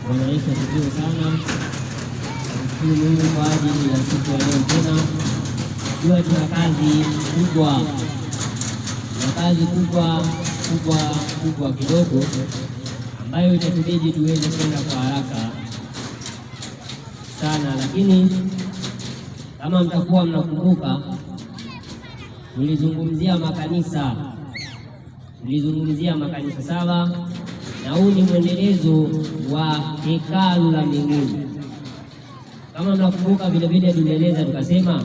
Bwana Yesu asifiwe sana. Nashukuru Mungu kwa ajili ya siku ya leo tena. Jua tuna kazi kubwa kidogo ambayo itatubidi tuweze kwenda kwa haraka sana, lakini kama mtakuwa mnakumbuka, tulizungumzia makanisa 7 na huu ni mwendelezo wa hekalu la mbinguni. Kama mnakumbuka, vile vile tulieleza tukasema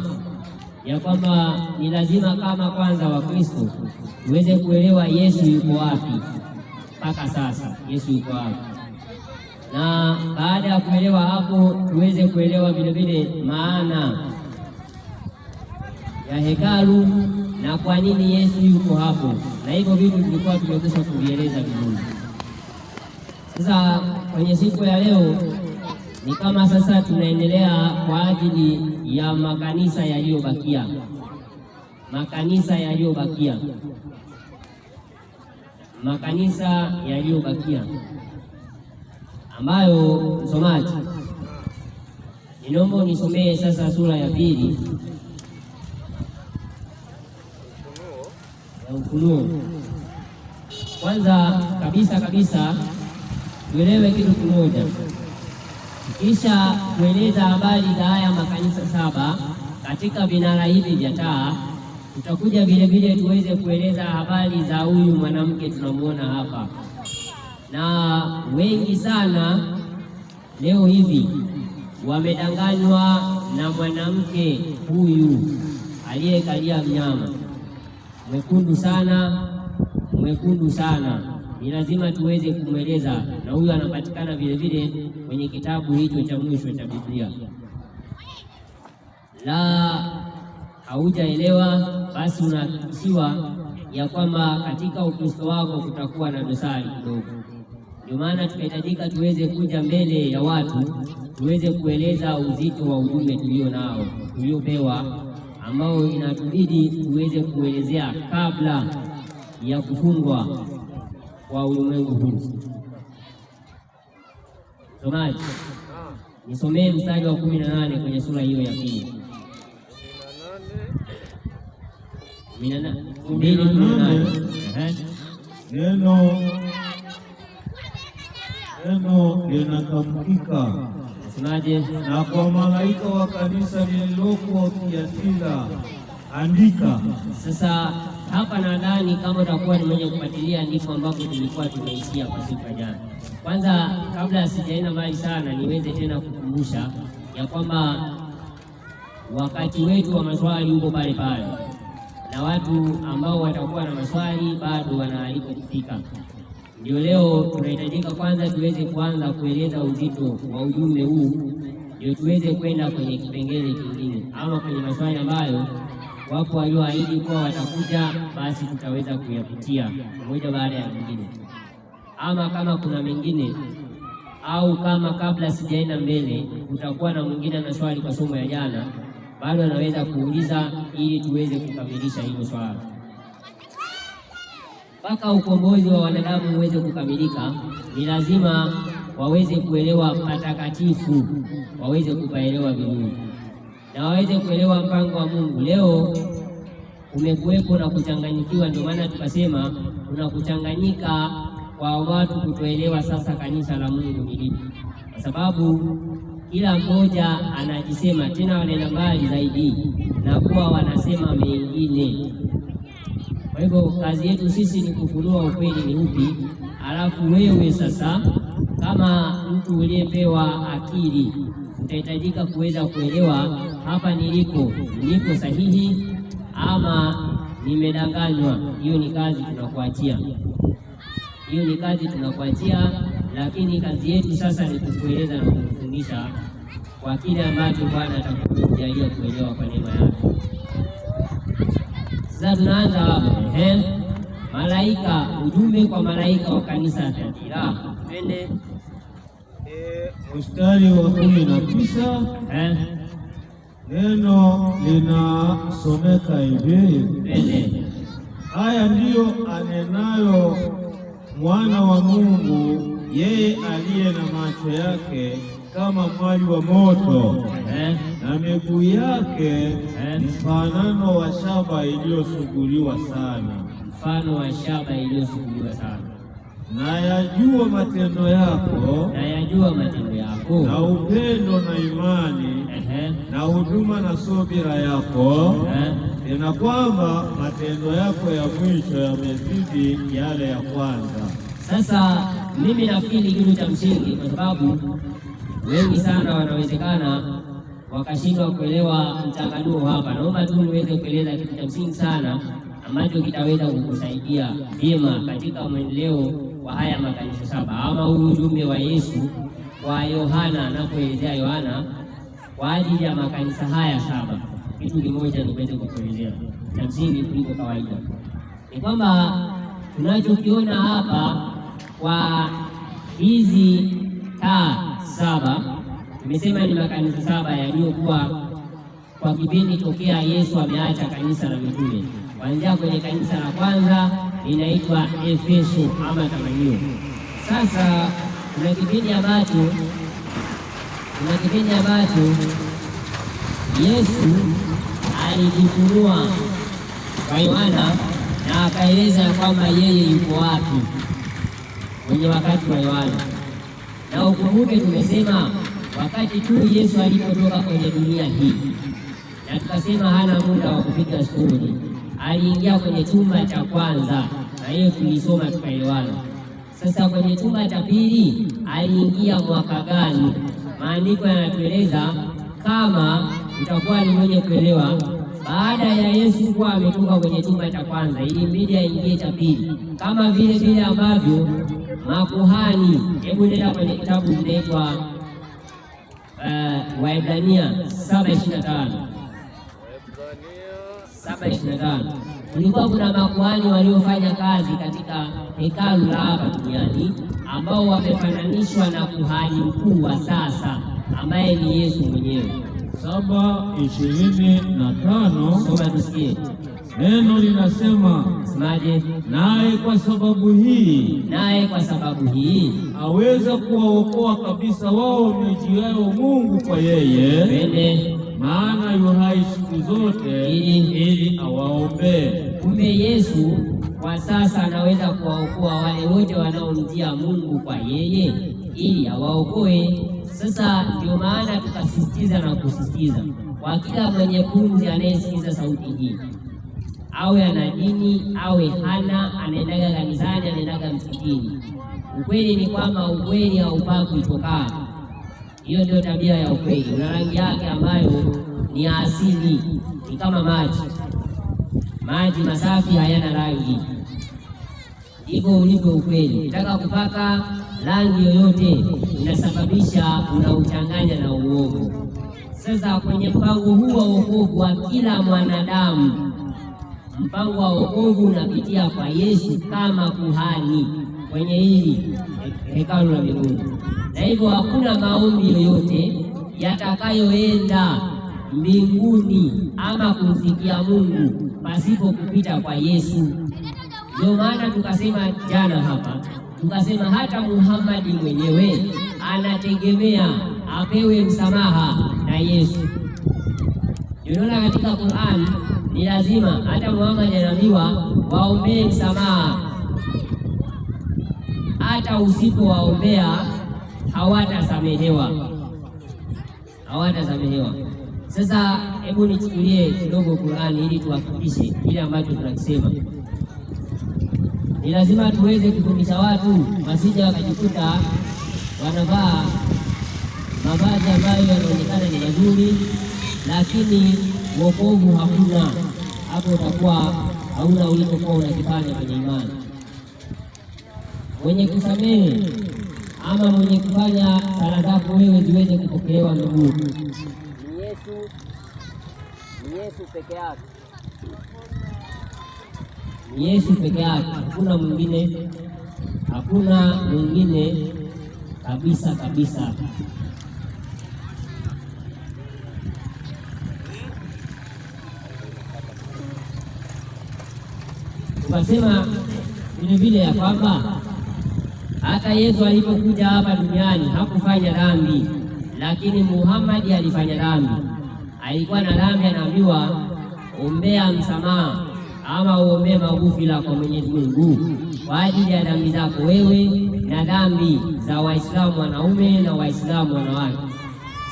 ya kwamba ni lazima kama kwanza wa Kristo tuweze kuelewa Yesu yuko wapi mpaka sasa, Yesu yuko wapi, na baada ya kuelewa hapo tuweze kuelewa vile vile maana ya hekalu na kwa nini Yesu yuko hapo, na hivyo vitu tulikuwa tumekwisha kuvieleza vizuri. Sasa kwenye siku ya leo ni kama sasa tunaendelea kwa ajili ya makanisa yaliyobakia, makanisa yaliyobakia ambayo, msomaji, ninaomba nisomee sasa sura ya 2 ya Ufunuo. Kwanza kabisa tuelewe kitu kimoja, kisha kueleza habari za haya makanisa 7 katika vinara hivi vya taa. Tutakuja vile vile tuweze kueleza habari za huyu mwanamke tunamuona hapa, na wengi sana leo hivi wamedanganywa na mwanamke huyu aliyekalia mnyama mwekundu sana. Ni lazima tuweze kumweleza, na huyu anapatikana vile vile kwenye kitabu hicho cha mwisho cha Biblia. La haujaelewa, basi unahakikishiwa ya kwamba katika Ukristo wako kutakuwa na dosari kidogo. Ndio maana tunahitajika tuweze kuja mbele ya watu tuweze kueleza uzito wa ujumbe tuliopewa, ambao inatubidi tuweze kuelezea kabla ya kufungwa kwa ulimwengu huu. Msomaji, nisomee mstari wa 18 kwenye sura hiyo ya 2. 18. Neno linatamkika, nasemaje? Na kwa malaika wa kanisa lililoko Thiatira andika. Sasa hapa nadhani kama utakuwa ni mwenye kufuatilia, ndipo ambapo tulikuwa tumeishia kwa siku ya jana. Kwanza, kabla sijaenda mbali sana, niweze tena kukumbusha ya kwamba wakati wetu wa maswali uko pale pale, na watu ambao watakuwa na maswali bado wanaalikwa kufika. Ndio leo tunahitajika kwanza tuweze kuanza kueleza uzito wa ujumbe huu, ndio tuweze kwenda kwenye kipengele kingine, ama kwenye maswali ambayo wapo walioahidi kuwa watakuja, basi tutaweza kuyapitia moja baada ya nyingine. Ama kama kuna mengine, au kama kabla sijaenda mbele utakuwa na mwingine na swali kwa somo ya jana, bado anaweza kuuliza ili tuweze kukamilisha hilo swala. Mpaka ukombozi wa wanadamu uweze kukamilika, ni lazima waweze kuelewa patakatifu, waweze kupaelewa vizuri na waweze kuelewa mpango wa Mungu. Leo kumekuwepo na kuchanganyikiwa, ndio maana tukasema kuna kuchanganyika kwa watu kutoelewa sasa kanisa la Mungu ni lipi, kwa sababu kila mmoja anajisema, tena wanaenda mbali zaidi na kuwa wanasema mengine. Kwa hivyo kazi yetu sisi ni kufunua ukweli ni upi, alafu wewe sasa kama mtu uliyepewa akili utahitajika kuweza kuelewa hapa niliko sahihi ama nimedanganywa. Hiyo ni kazi tunakuachia, lakini kazi yetu sasa ni kukueleza na kukufundisha kwa kile ambacho Bwana atakujalia kuelewa kwa neema yake. Sasa tunaanza hapo. Malaika, ujumbe kwa malaika wa kanisa la Thiatira. Twende mstari wa 19. Neno linasomeka hivi. twende. Haya ndiyo anenayo Mwana wa Mungu yeye aliye na macho yake kama mwali wa moto na miguu yake mfanano wa shaba iliyosuguliwa sana. Mfano wa shaba iliyosuguliwa sana. Nayajua matendo yako, na upendo na imani, na huduma na subira yako, tena kwamba matendo yako ya mwisho yamezidi yale ya kwanza. Sasa mimi nafikiri kitu cha msingi, kwa sababu wengi sana wanawezekana wakashindwa kuelewa mchanganuo hapa. Naomba tu niweze kueleza kitu cha msingi sana ambacho kitaweza kukusaidia vyema katika mwendeleo wa haya makanisa saba, ama huu ujumbe wa Yesu kwa Yohana anapoelezea Yohana kwa ajili ya makanisa haya saba. Kitu kimoja niweze kukuelezea cha msingi kuliko kawaida ni kwamba tunachokiona hapa kwa hizi taa saba, tumesema ni makanisa saba yaliyokuwa kwa kipindi tokea Yesu ameacha kanisa la mitume. Kuanzia kwenye kanisa la kwanza linaitwa Efeso ama Tamanio. Sasa kuna kipindi ambacho Yesu alijifunua kwa Yohana na akaeleza kwamba yeye yuko wapi kwenye wakati wa Yohana. Na ukumbuke tumesema wakati tu Yesu alipotoka kwenye dunia hii, na tukasema hana muda wa kupiga stori, aliingia kwenye chumba cha kwanza, na hiyo tulisoma tukaelewana. Sasa kwenye chumba cha pili aliingia mwaka gani? Maandiko yanatueleza, kama utakuwa ni mwenye kuelewa, baada ya Yesu kuwa ametoka kwenye chumba cha kwanza, ilimbidi aingie cha pili, kama vile ambavyo makuhani. Hebu nenda kwenye kitabu kinaitwa Waebrania 7:25. Kulikuwa kuna makuhani waliofanya kazi katika hekalu la hapa duniani ambao wamefananishwa na kuhani mkuu wa sasa ambaye ni Yesu mwenyewe. 7:25. Soma tusikie. Neno linasema semaje? Naye kwa sababu hii aweza kuwaokoa kabisa wao mjiao Mungu kwa yeye, maana yu hai siku zote ili awaombee. Kumbe Yesu kwa sasa anaweza kuwaokoa wale wote wanaomjia Mungu kwa yeye ili awaokoe. Sasa ndio maana tukasisitiza na kusisitiza kwa kila mwenye pumzi anayesikiza sauti hii, awe ana dini awe hana, anaendaga kanisani, anaendaga msikitini, ukweli ni kwamba ukweli haupakwi chokaa. Hiyo ndio tabia ya ukweli. Una rangi yake ambayo ni asili, ni kama maji masafi hayana rangi. Hivyo ulivyo ukweli. Ukitaka kupaka rangi yoyote inasababisha unauchanganya na uongo. Sasa kwenye mpango huu wa wokovu wa kila mwanadamu, mpango wa wokovu unapitia kwa Yesu kama kuhani kwenye hili hekalu la mbinguni, na hivyo hakuna maombi yoyote yatakayoenda mbinguni ama kumfikia Mungu pasipo kupita kwa Yesu. Ndio maana tukasema jana hapa, tukasema hata Muhammad mwenyewe anategemea apewe msamaha na Yesu. Unaona katika Qur'an ni lazima hata Muhammad anaambiwa waombee msamaha. Hata usipowaombea hawatasamehewa. Sasa hebu nichukulie kidogo Qur'an ili tuwafikishe kile ambacho tunakisema. Ni lazima tuweze kufundisha watu wasije wakajikuta wanavaa mavazi ambayo yanaonekana ni mazuri, lakini wokovu hakuna. Hapo utakuwa hauna ulichokuwa unakifanya kwenye imani. Mwenye kusamehe ama mwenye kufanya sala zako wewe ziweze kupokelewa mbinguni ni Yesu peke yake. Ni Yesu peke yake, hakuna mwingine kabisa. Tukasema vile ya kwamba Hata Yesu alipokuja hapa duniani hakufanya dhambi, lakini Muhammad alifanya dhambi. Alikuwa na dhambi, anaambiwa ombea msamaha ama uombee maghfira kwa Mwenyezi Mungu kwa ajili ya dhambi zako wewe na dhambi za Waislamu wanaume na Waislamu wanawake.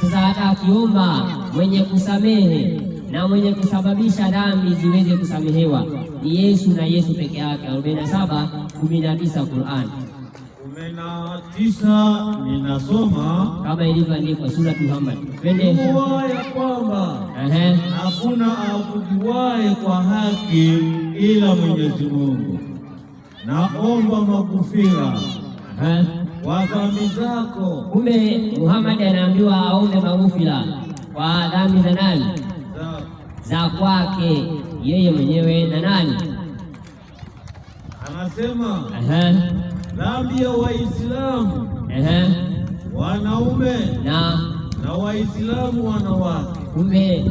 Sasa hata akiomba mwenye kusamehe na mwenye kusababisha dhambi ziweze kusamehewa ni Yesu na Yesu peke yake. 47:19 Qur'an 19 ninasoma kama ilivyoandikwa sura Muhammad. Twende ya kwamba hakuna abudiwaye kwa haki ila Mwenyezi Mungu. Naomba maghfira kwa dhambi zako. Kumbe Muhammad anaambiwa aombe maghfira kwa dhambi za nani? Za kwake yeye mwenyewe na nani? Anasema dhambi ya Waislamu wanaume na Waislamu wanawake. Kumbe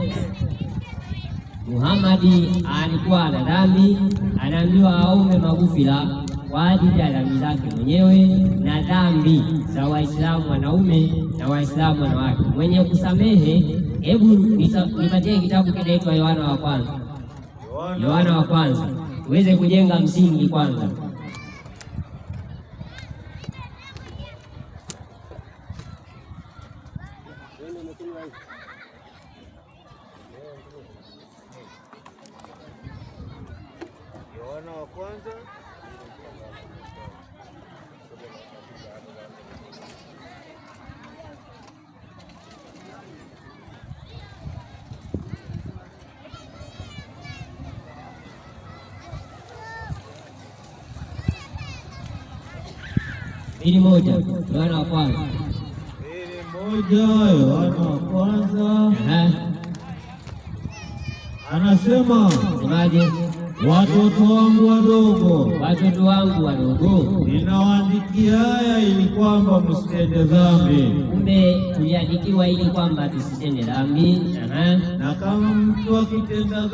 Muhammadi alikuwa na dhambi, anaambiwa aombe maghfira kwa ajili ya dhambi zake mwenyewe na dhambi za Waislamu wanaume na Waislamu wanawake. Mwenye kusamehe, hebu nipatie kitabu kinaitwa Yohana wa kwanza. Yohana wa kwanza uweze kujenga msingi kwanza. Yohana wa kwanza Ili moja Yohana wa kwanza Yohana wa kwanza anasema semaje? Watoto wangu wadogo, ninawaandikia haya ili kwamba msitende dhambi. Kumbe tuliandikiwa ili kwamba tusitende dhambi. Na kama mtu akitenda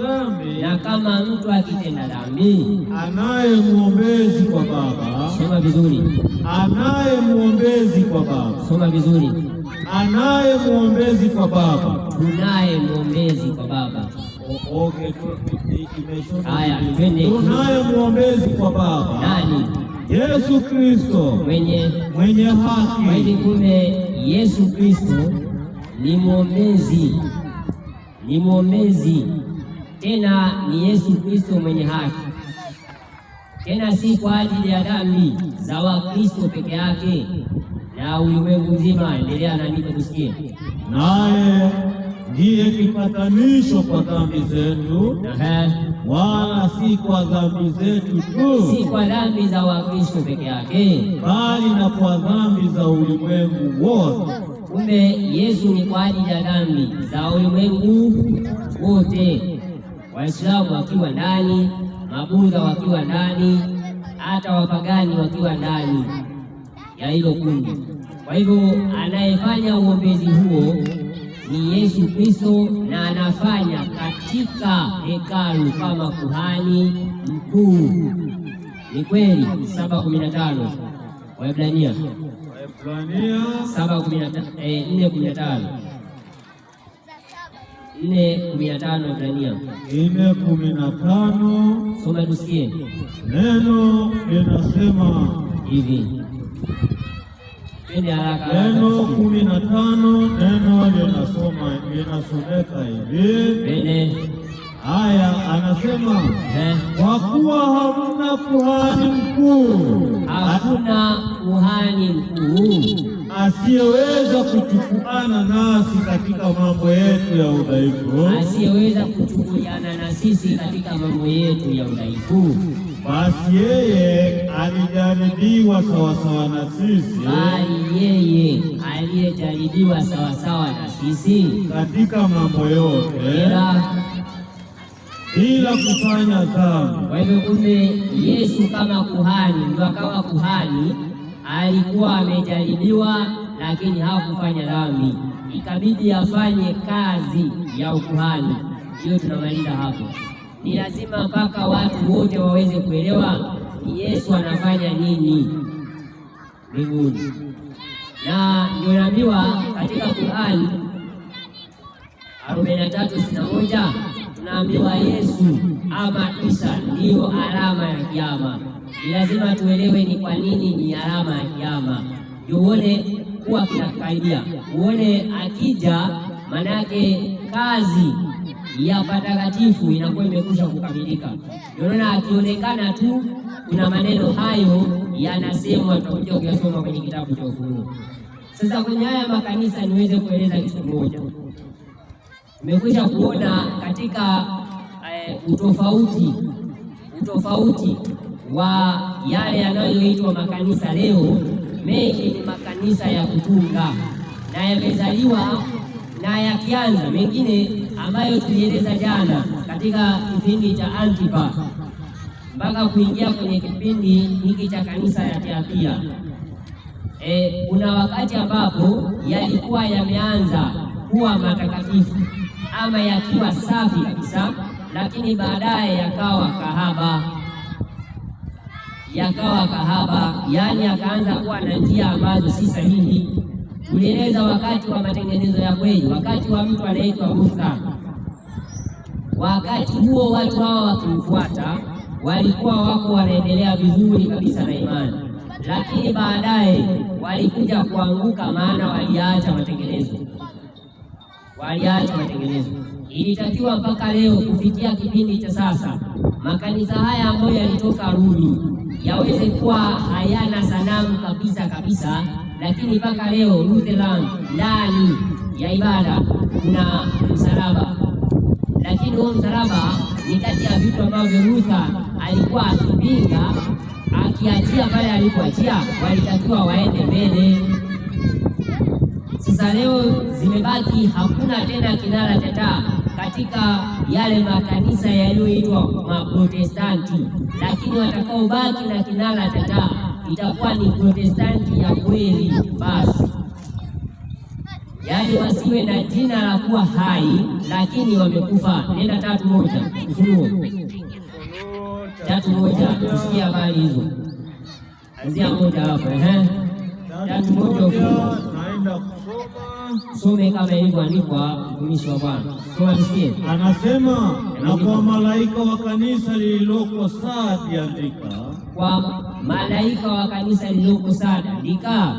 dhambi, anaye muombezi kwa Baba. Soma vizuri. Anaye muombezi kwa Baba. Soma vizuri. Anaye muombezi kwa Baba. Tunaye muombezi kwa Baba. Haya, twende. Tunaye muombezi kwa Baba. Nani? Yesu Kristo mwenye haki. Kwa hiyo kumbe Yesu Kristo ni muombezi, tena ni Yesu Kristo mwenye haki, tena si kwa ajili ya dhambi za Wakristo peke yake na ulimwengu mzima. Endelea na niko kusikia. Naye ndiye kipatanisho kwa dhambi zetu, wala si kwa dhambi zetu tu, si kwa dhambi za Wakristo peke yake, bali na kwa dhambi za ulimwengu wote. Kumbe Yesu ni kwa ajili ya dhambi za ulimwengu wote, Waislamu wakiwa ndani, Mabudha wakiwa ndani, hata wapagani wakiwa ndani ya hilo kundi. Kwa hivyo anayefanya uombezi huo ni Yesu Kristo, na anafanya katika hekalu kama kuhani mkuu. Ni kweli. 7:15 Waebrania 7:15 4:15 Waebrania 4:15. Soma tusikie. Neno linasema hivi. Neno 15, neno linasomeka hivi. Haya, anasema kwa kuwa hamna kuhani mkuu, asiyeweza kuchukuana nasi katika mambo yetu ya udhaifu, basi yeye alijaribiwa sawasawa na sisi, katika mambo yote bila kufanya dhambi. Kwa hivyo kumbe Yesu kama kuhani, ndio akawa kuhani, alikuwa amejaribiwa lakini hakufanya dhambi, ikabidi afanye kazi ya ukuhani. Hiyo tunamaliza hapo. Ni lazima mpaka watu wote waweze kuelewa Yesu anafanya nini. mbinguni. Na ndio naambiwa katika Qur'an 43:61 tunaambiwa Yesu ama Isa ndiyo alama ya kiyama. Ni lazima tuelewe ni kwa nini ni alama ya kiyama, ndio uone kuwa kinakaribia, uone akija, manake kazi ya patakatifu inakuwa imekwisha kukamilika. Unaona akionekana tu, kuna maneno hayo yanasemwa, tutakuja kuyasoma kwenye kitabu cha Ufunuo. Sasa kwenye haya makanisa niweze kueleza kitu kimoja. Nimekwisha kuona katika utofauti wa yale yanayoitwa makanisa leo. Mengi ni makanisa ya kutunga na yamezaliwa na yakianza, mengine ambayo tulieleza jana katika kipindi cha Antipa mpaka kuingia kwenye kipindi hiki cha kanisa ya Teapia. Kuna wakati ambapo yalikuwa yameanza kuwa matakatifu ama yakiwa safi kabisa, lakini baadaye yakawa kahaba, yaani akaanza kuwa na njia ambazo si sahihi. Tulieleza wakati wa matengenezo ya kweli, wakati wa mtu anaitwa Luther. Wakati huo watu hawa wakimfuata walikuwa wako wanaendelea vizuri kabisa na imani, lakini baadaye walikuja kuanguka, maana waliacha matengenezo. Ilitakiwa mpaka leo kufikia kipindi cha sasa makanisa haya ambayo yalitoka Rumi yaweze kuwa hayana sanamu kabisa, lakini mpaka leo Lutheran ndani ya ibada kuna msalaba, lakini huo msalaba ni kati ya vitu ambavyo Luther alikuwa akipinga, akiachia pale alipoachia, walitakiwa waende mbele. Sasa leo zimebaki, hakuna tena kinara cha taa katika yale makanisa yaliyoitwa Maprotestanti, lakini watakaobaki na kinara cha taa itakuwa ni Protestanti ya kweli basi, yaani wasiwe na jina la kuwa hai lakini wamekufa. Nenda 3:1 Ufunuo 3:1 tusikie habari hizo, anzia moja hapo 3:1 Ufunuo. Some kama ilivyoandikwa, mtumishi wa Bwana. Soma tusikie. Anasema, na kwa malaika wa kanisa lililoko Sardi andika. Kwa malaika wa kanisa lililoko Sardi andika.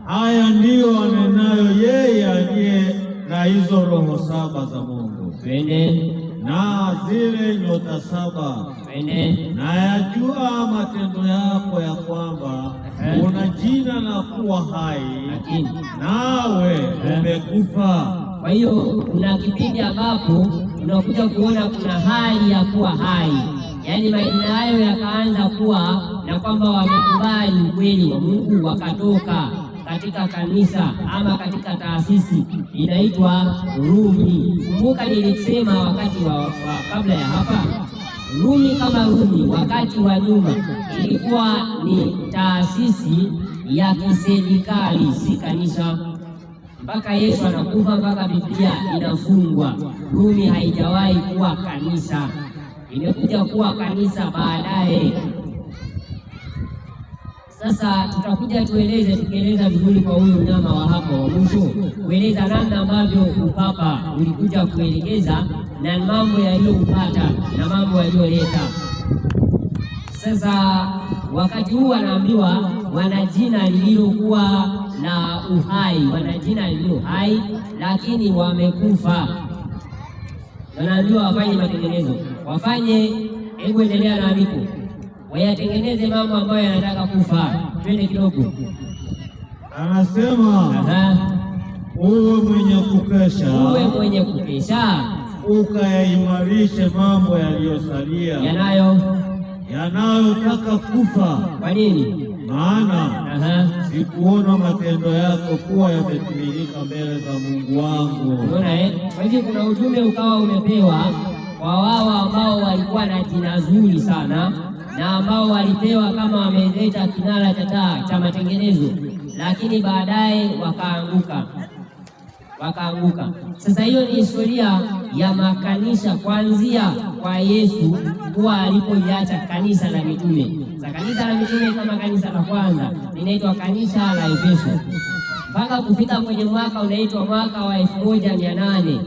Haya ndiyo anenayo yeye aliye na hizo roho 7 za Mungu. Twende. Na zile nyota 7. Twende. Na yajua matendo yako ya kwamba una jina la kuwa hai, lakini nawe umekufa. Kwa hiyo kuna kipindi ambapo unakuja kuona kuna hali ya kuwa hai, yaani majina hayo yakaanza kuwa na kwamba wamekubali ukweli wa Mungu, wakatoka katika kanisa ama katika taasisi inaitwa Rumi. Kumbuka nilisema wakati wa kabla ya hapa, Rumi kama Rumi wakati wa nyuma ilikuwa ni taasisi ya kiserikali, si kanisa. Mpaka Yesu anakufa, mpaka Biblia inafungwa, Rumi haijawahi kuwa kanisa, imekuja kuwa kanisa baadaye. Sasa tutakuja tukieleza vizuri kwa huyu mnyama wa hapo wa mwisho, kueleza namna ambavyo upapa ulikuja kuelekeza na mambo yaliyoupata na mambo yaliyoleta. Sasa wakati huu wanaambiwa wana jina lililokuwa na uhai, wana jina lililo hai lakini wamekufa. Wanaambiwa wafanye matengenezo, hebu endelea na andiko, wayatengeneze mambo ambayo yanataka kufa. Twende kidogo. Anasema, uwe mwenye kukesha, ukayaimarishe mambo yaliyosalia, yanayotaka kufa. Kwa nini? Maana sikuona matendo yako kuwa yametimilika mbele za Mungu wangu. Unaona Kwa hivyo kuna ujumbe ukawa umepewa kwa wao ambao walikuwa na jina zuri sana na ambao walipewa kama wameleta kinara cha taa cha matengenezo, lakini baadaye wakaanguka. wakaanguka. Sasa hiyo ni historia ya makanisa kuanzia kwa Yesu kuwa alipoiacha kanisa la mitume. Sasa kanisa la mitume kama kanisa la kwanza linaitwa kanisa la Efeso, mpaka kufika kwenye mwaka unaitwa mwaka wa 1844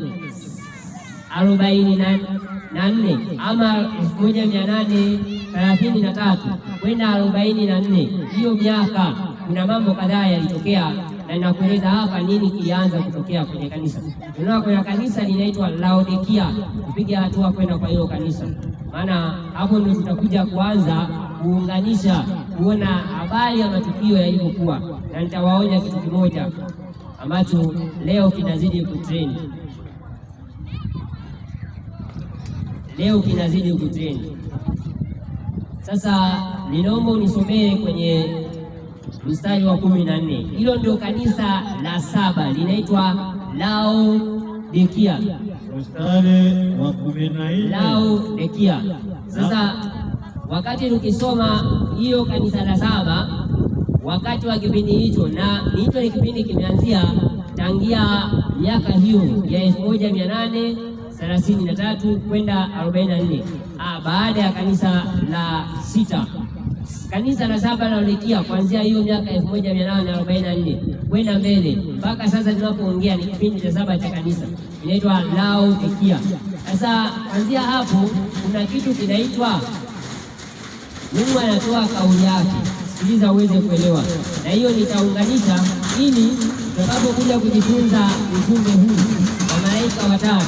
ama 1833 kwenda 44. Hiyo miaka kuna mambo kadhaa yalitokea, na ninakueleza hapa nini kilianza kutokea kwenye kanisa. Tunaona kwenye kanisa linaitwa Laodikia, kupiga hatua kwenda kwa hilo kanisa, maana hapo ndio tutakuja kuanza kuunganisha, kuona habari ya matukio yalivyokuwa, na nitawaonya kitu kimoja ambacho leo kinazidi kutrend. Sasa ninaomba unisomee kwenye mstari wa 14. Hilo ndio kanisa la 7 linaitwa Laodikia. Mstari wa 14. Laodikia. Sasa wakati tukisoma hiyo kanisa la 7 wakati wa kipindi hicho, na hicho ni kipindi kimeanzia tangia miaka hiyo ya 1833 kwenda 44, baada ya kanisa la 6. Kanisa la 7 Laodikia kuanzia hiyo miaka 1844 kwenda mbele mpaka sasa tunapoongea ni kipindi cha 7 cha kanisa inaitwa Laodikia. Sasa kuanzia hapo kuna kitu kinaitwa, Mungu anatoa kauli yake, sikiliza uweze kuelewa, na hiyo nitaunganisha ili tutakapokuja kujifunza ujumbe huu wa malaika watatu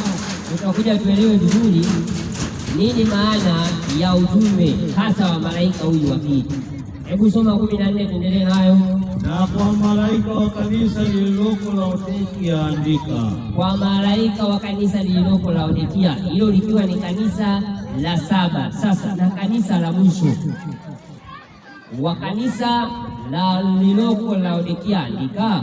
tutakuja tuelewe vizuri nini maana ya ujumbe hasa wa malaika huyu wa pili. Hebu soma 14 tuendelee nayo. Na kwa malaika wa kanisa lililoko Laodikia andika. Kwa malaika wa kanisa lililoko Laodikia, hilo likiwa ni kanisa la 7. Sasa na kanisa la mwisho wa kanisa la lililoko Laodikia andika.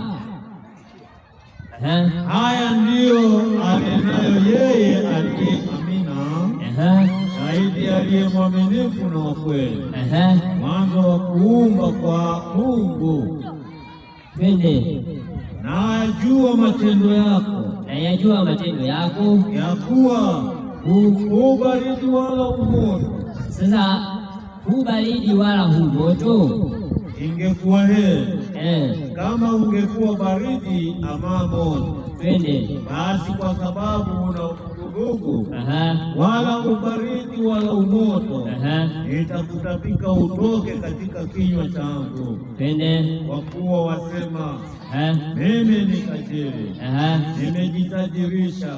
Haya ndiyo anenayo yeye aliye Amina, shahidi aliye mwaminifu na wa kweli, mwanzo wa kuumba kwa Mungu. Twende. Na yajua matendo yako, ya kuwa hu baridi wala umoto. Sasa hu baridi wala hu moto, ingekuwa heri kama ungekuwa baridi ama moto. Twende. Basi kwa sababu una uvuguvugu wala ubaridi wala umoto, nitakutapika utoke katika kinywa changu. Twende. Kwa kuwa wasema mimi ni tajiri, nimejitajirisha,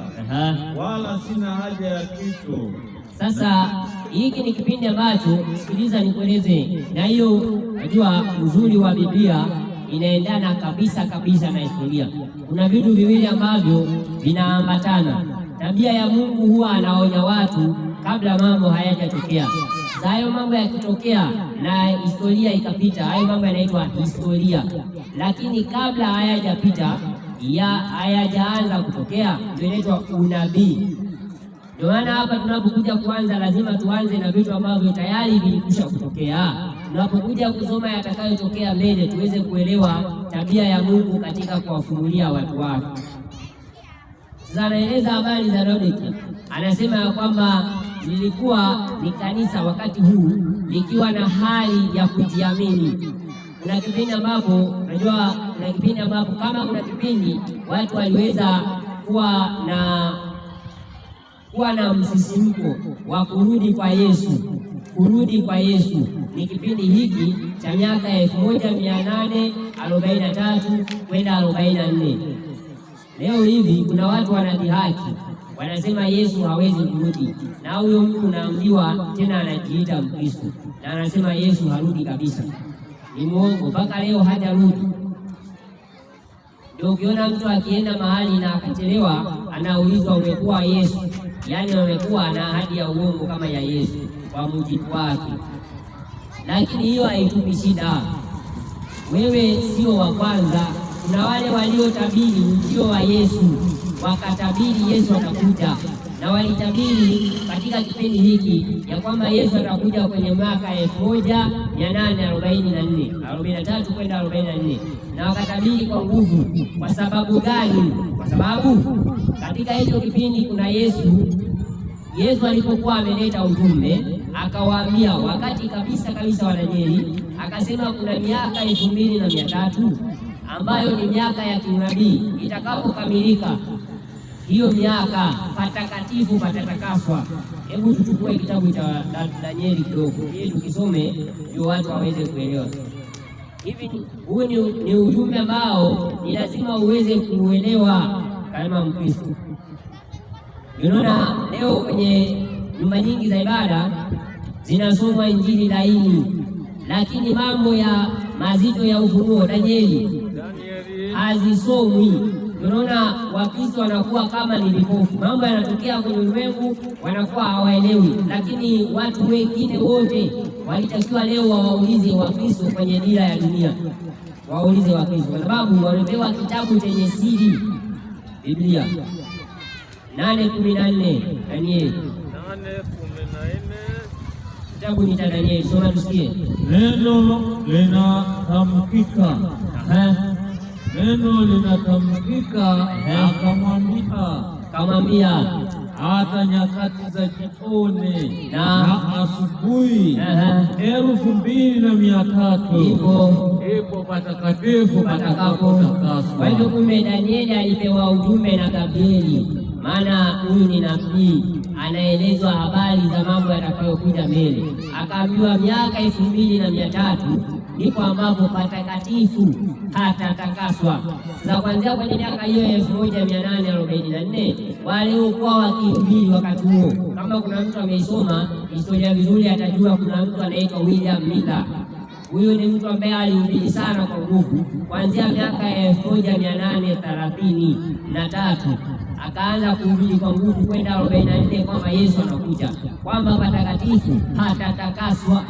wala sina haja ya kitu. Sasa hiki ni kipindi ambacho, sikiliza nikueleze, na hiyo najua uzuri wa Biblia inaendana kabisa na historia. Kuna vitu viwili ambavyo vinaambatana. Tabia ya Mungu huwa anaonya watu kabla mambo hayajatokea. Sasa hayo mambo yakitokea na historia ikapita, hayo mambo yanaitwa historia. Lakini kabla hayajapita, hayajaanza kutokea, ndio inaitwa unabii. Ndio maana hapa tunapokuja kuanza lazima tuanze na vitu ambavyo tayari vilikwisha kutokea. Tunapokuja kusoma yatakayotokea mbele tuweze kuelewa tabia ya Mungu katika kuwafunulia watu wake. Sasa anaeleza habari za Laodikia. Anasema ya kwamba lilikuwa ni kanisa wakati huu likiwa na hali ya kujiamini. Kuna kipindi ambapo unajua, kama kuna kipindi watu waliweza kuwa na msisimko wa kurudi kwa Yesu ni kipindi hiki cha miaka 1843 kwenda 44. Leo hivi kuna watu wanadhihaki, wanasema Yesu hawezi kurudi, na huyo mtu naambiwa tena anajiita Mkristo na anasema Yesu harudi kabisa. Ni mwongo, mpaka leo hajarudi. Ndio ukiona mtu akienda mahali na akachelewa, anaulizwa umekuwa Yesu, yaani amekuwa na ahadi ya uongo kama ya Yesu kwa mujibu wake. Lakini hiyo haitupi shida. Wewe sio wa kwanza. Kuna wale waliotabiri ujio wa Yesu, wakatabiri Yesu atakuja, na walitabiri katika kipindi hiki ya kwamba Yesu atakuja kwenye mwaka 1844 43 kwenda 44, na wakatabiri kwa nguvu. Kwa sababu gani? Kwa sababu katika hicho kipindi kuna Yesu alipokuwa ameleta ujumbe, akawaambia wakati kabisa wa Danieli, akasema kuna miaka 2300 ambayo ni miaka ya kinabii. Itakapokamilika hiyo miaka, patakatifu patatakaswa. Hebu tuchukue kitabu cha Danieli kidogo ili tukisome ndio watu waweze kuelewa. Hivi huu ni ujumbe ambao ni lazima uweze kuuelewa kama Mkristo. Unaona, leo kwenye nyumba nyingi za ibada zinasomwa injili laini, lakini mambo ya mazito ya ufunuo Danieli hazisomwi. Unaona, Wakristo wanakuwa kama ni vipofu, mambo yanatokea kwenye ulimwengu wanakuwa hawaelewi, lakini watu wengine wote walitakiwa leo wawaulize Wakristo kwenye dira ya dunia, waulize Wakristo kwa sababu wamepewa kitabu chenye siri, Biblia. 8:14 Danieli 8:14 kitabu ni cha Danieli, soma tusikie. Neno linatamkika, akamwambia hata nyakati za jioni na asubuhi 2300 ipo patakatifu patakapotakaswa. Kwa hivyo kumbe Danieli alipewa ujumbe na Gabrieli, maana huyu ni nabii, anaelezwa habari za mambo yatakayokuja mbele. Akaambiwa miaka 2300 ndipo ambapo patakatifu hatatakaswa. Sasa kuanzia kwenye miaka hiyo 1844 waliokuwa wakihubiri wakati huo, kama kuna mtu ameisoma historia vizuri atajua kuna mtu anaitwa William Miller. Huyu ni mtu ambaye alihubiri sana kwa nguvu kuanzia miaka 1833 akaanza kuhubiri kwa nguvu kwenda 44 kwamba Yesu anakuja, kwamba patakatifu hatatakaswa,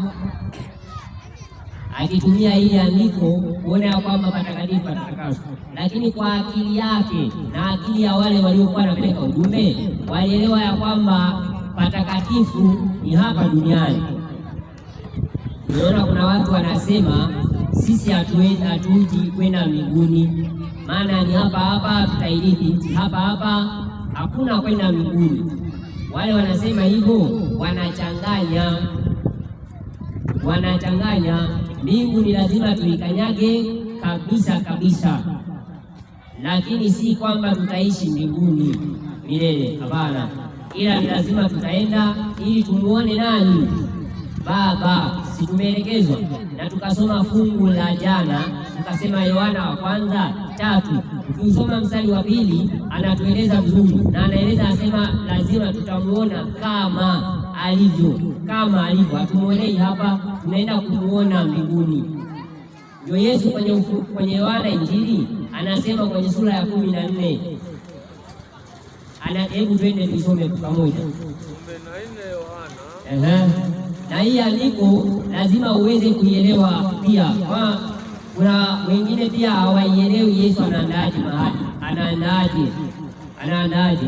akitumia ile andiko kuona ya kwamba patakatifu patatakaswa. Lakini kwa akili yake na akili ya wale waliokuwa wanapeleka ujumbe, walielewa ya kwamba patakatifu ni hapa duniani. Unaona, kuna watu wanasema sisi hatuji kwenda mbinguni, maana ni hapa tutairithi nchi hapa, hakuna kwenda mbinguni. Wale wanasema hivyo wanachanganya. Mbingu ni lazima tuikanyage kabisa, lakini si kwamba tutaishi mbinguni milele, hapana, ila ni lazima tutaenda ili tumuone nani? Baba. Si tumeelekezwa na tukasoma fungu la jana, tukasema Yohana wa kwanza 3. Ukisoma mstari wa 2 anatueleza vizuri, na anaeleza asema lazima tutamuona kama alivyo. Hatumuonei hapa, tunaenda kumuona mbinguni. Ndio Yesu kwenye Yohana Injili anasema kwenye sura ya 14. Hebu twende tusome pamoja 14 Yohana. Na hii andiko lazima uweze kuielewa pia. Kuna wengine pia hawaielewi Yesu anaandaje mahali, anaandaje.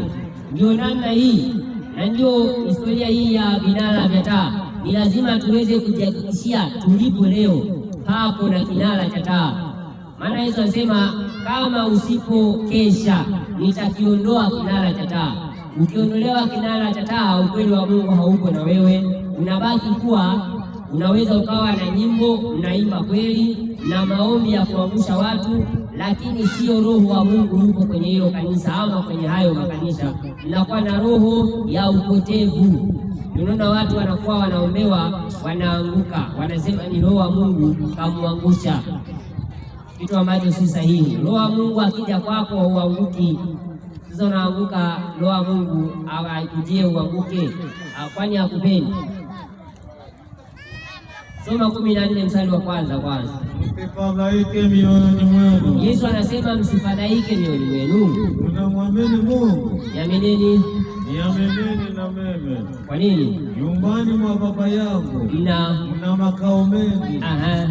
Ndio namna hii, na ndio historia hii ya vinara vya taa. Ni lazima tuweze kujihakikishia tulipo leo hapo na kinara cha taa, maana Yesu anasema kama usipokesha nitakiondoa kinara cha taa. Ukiondolewa kinara cha taa, ukweli wa Mungu haupo na wewe, unabaki kuwa unaweza ukawa na nyimbo mnaimba kweli na maombi ya kuamsha watu, lakini sio roho wa Mungu yuko kwenye hilo kanisa ama kwenye hayo makanisa, inakuwa na roho ya upotevu. Unaona watu wanakuwa wanaombewa wanaanguka, wanasema ni roho wa Mungu kamwangusha, kitu ambacho si sahihi. Roho wa Mungu akija kwako huanguki. Sasa unaanguka, roho wa Mungu akujie uanguke, kwani hakupendi? Soma 14 mstari wa kwanza. Msifadhaike mioyoni mwenu. Yesu anasema msifadhaike mioyoni mwenu. Unamwamini Mungu, yamineni niameneni na meme. Kwa nini? Nyumbani mwa Baba yangu mna makao mengi,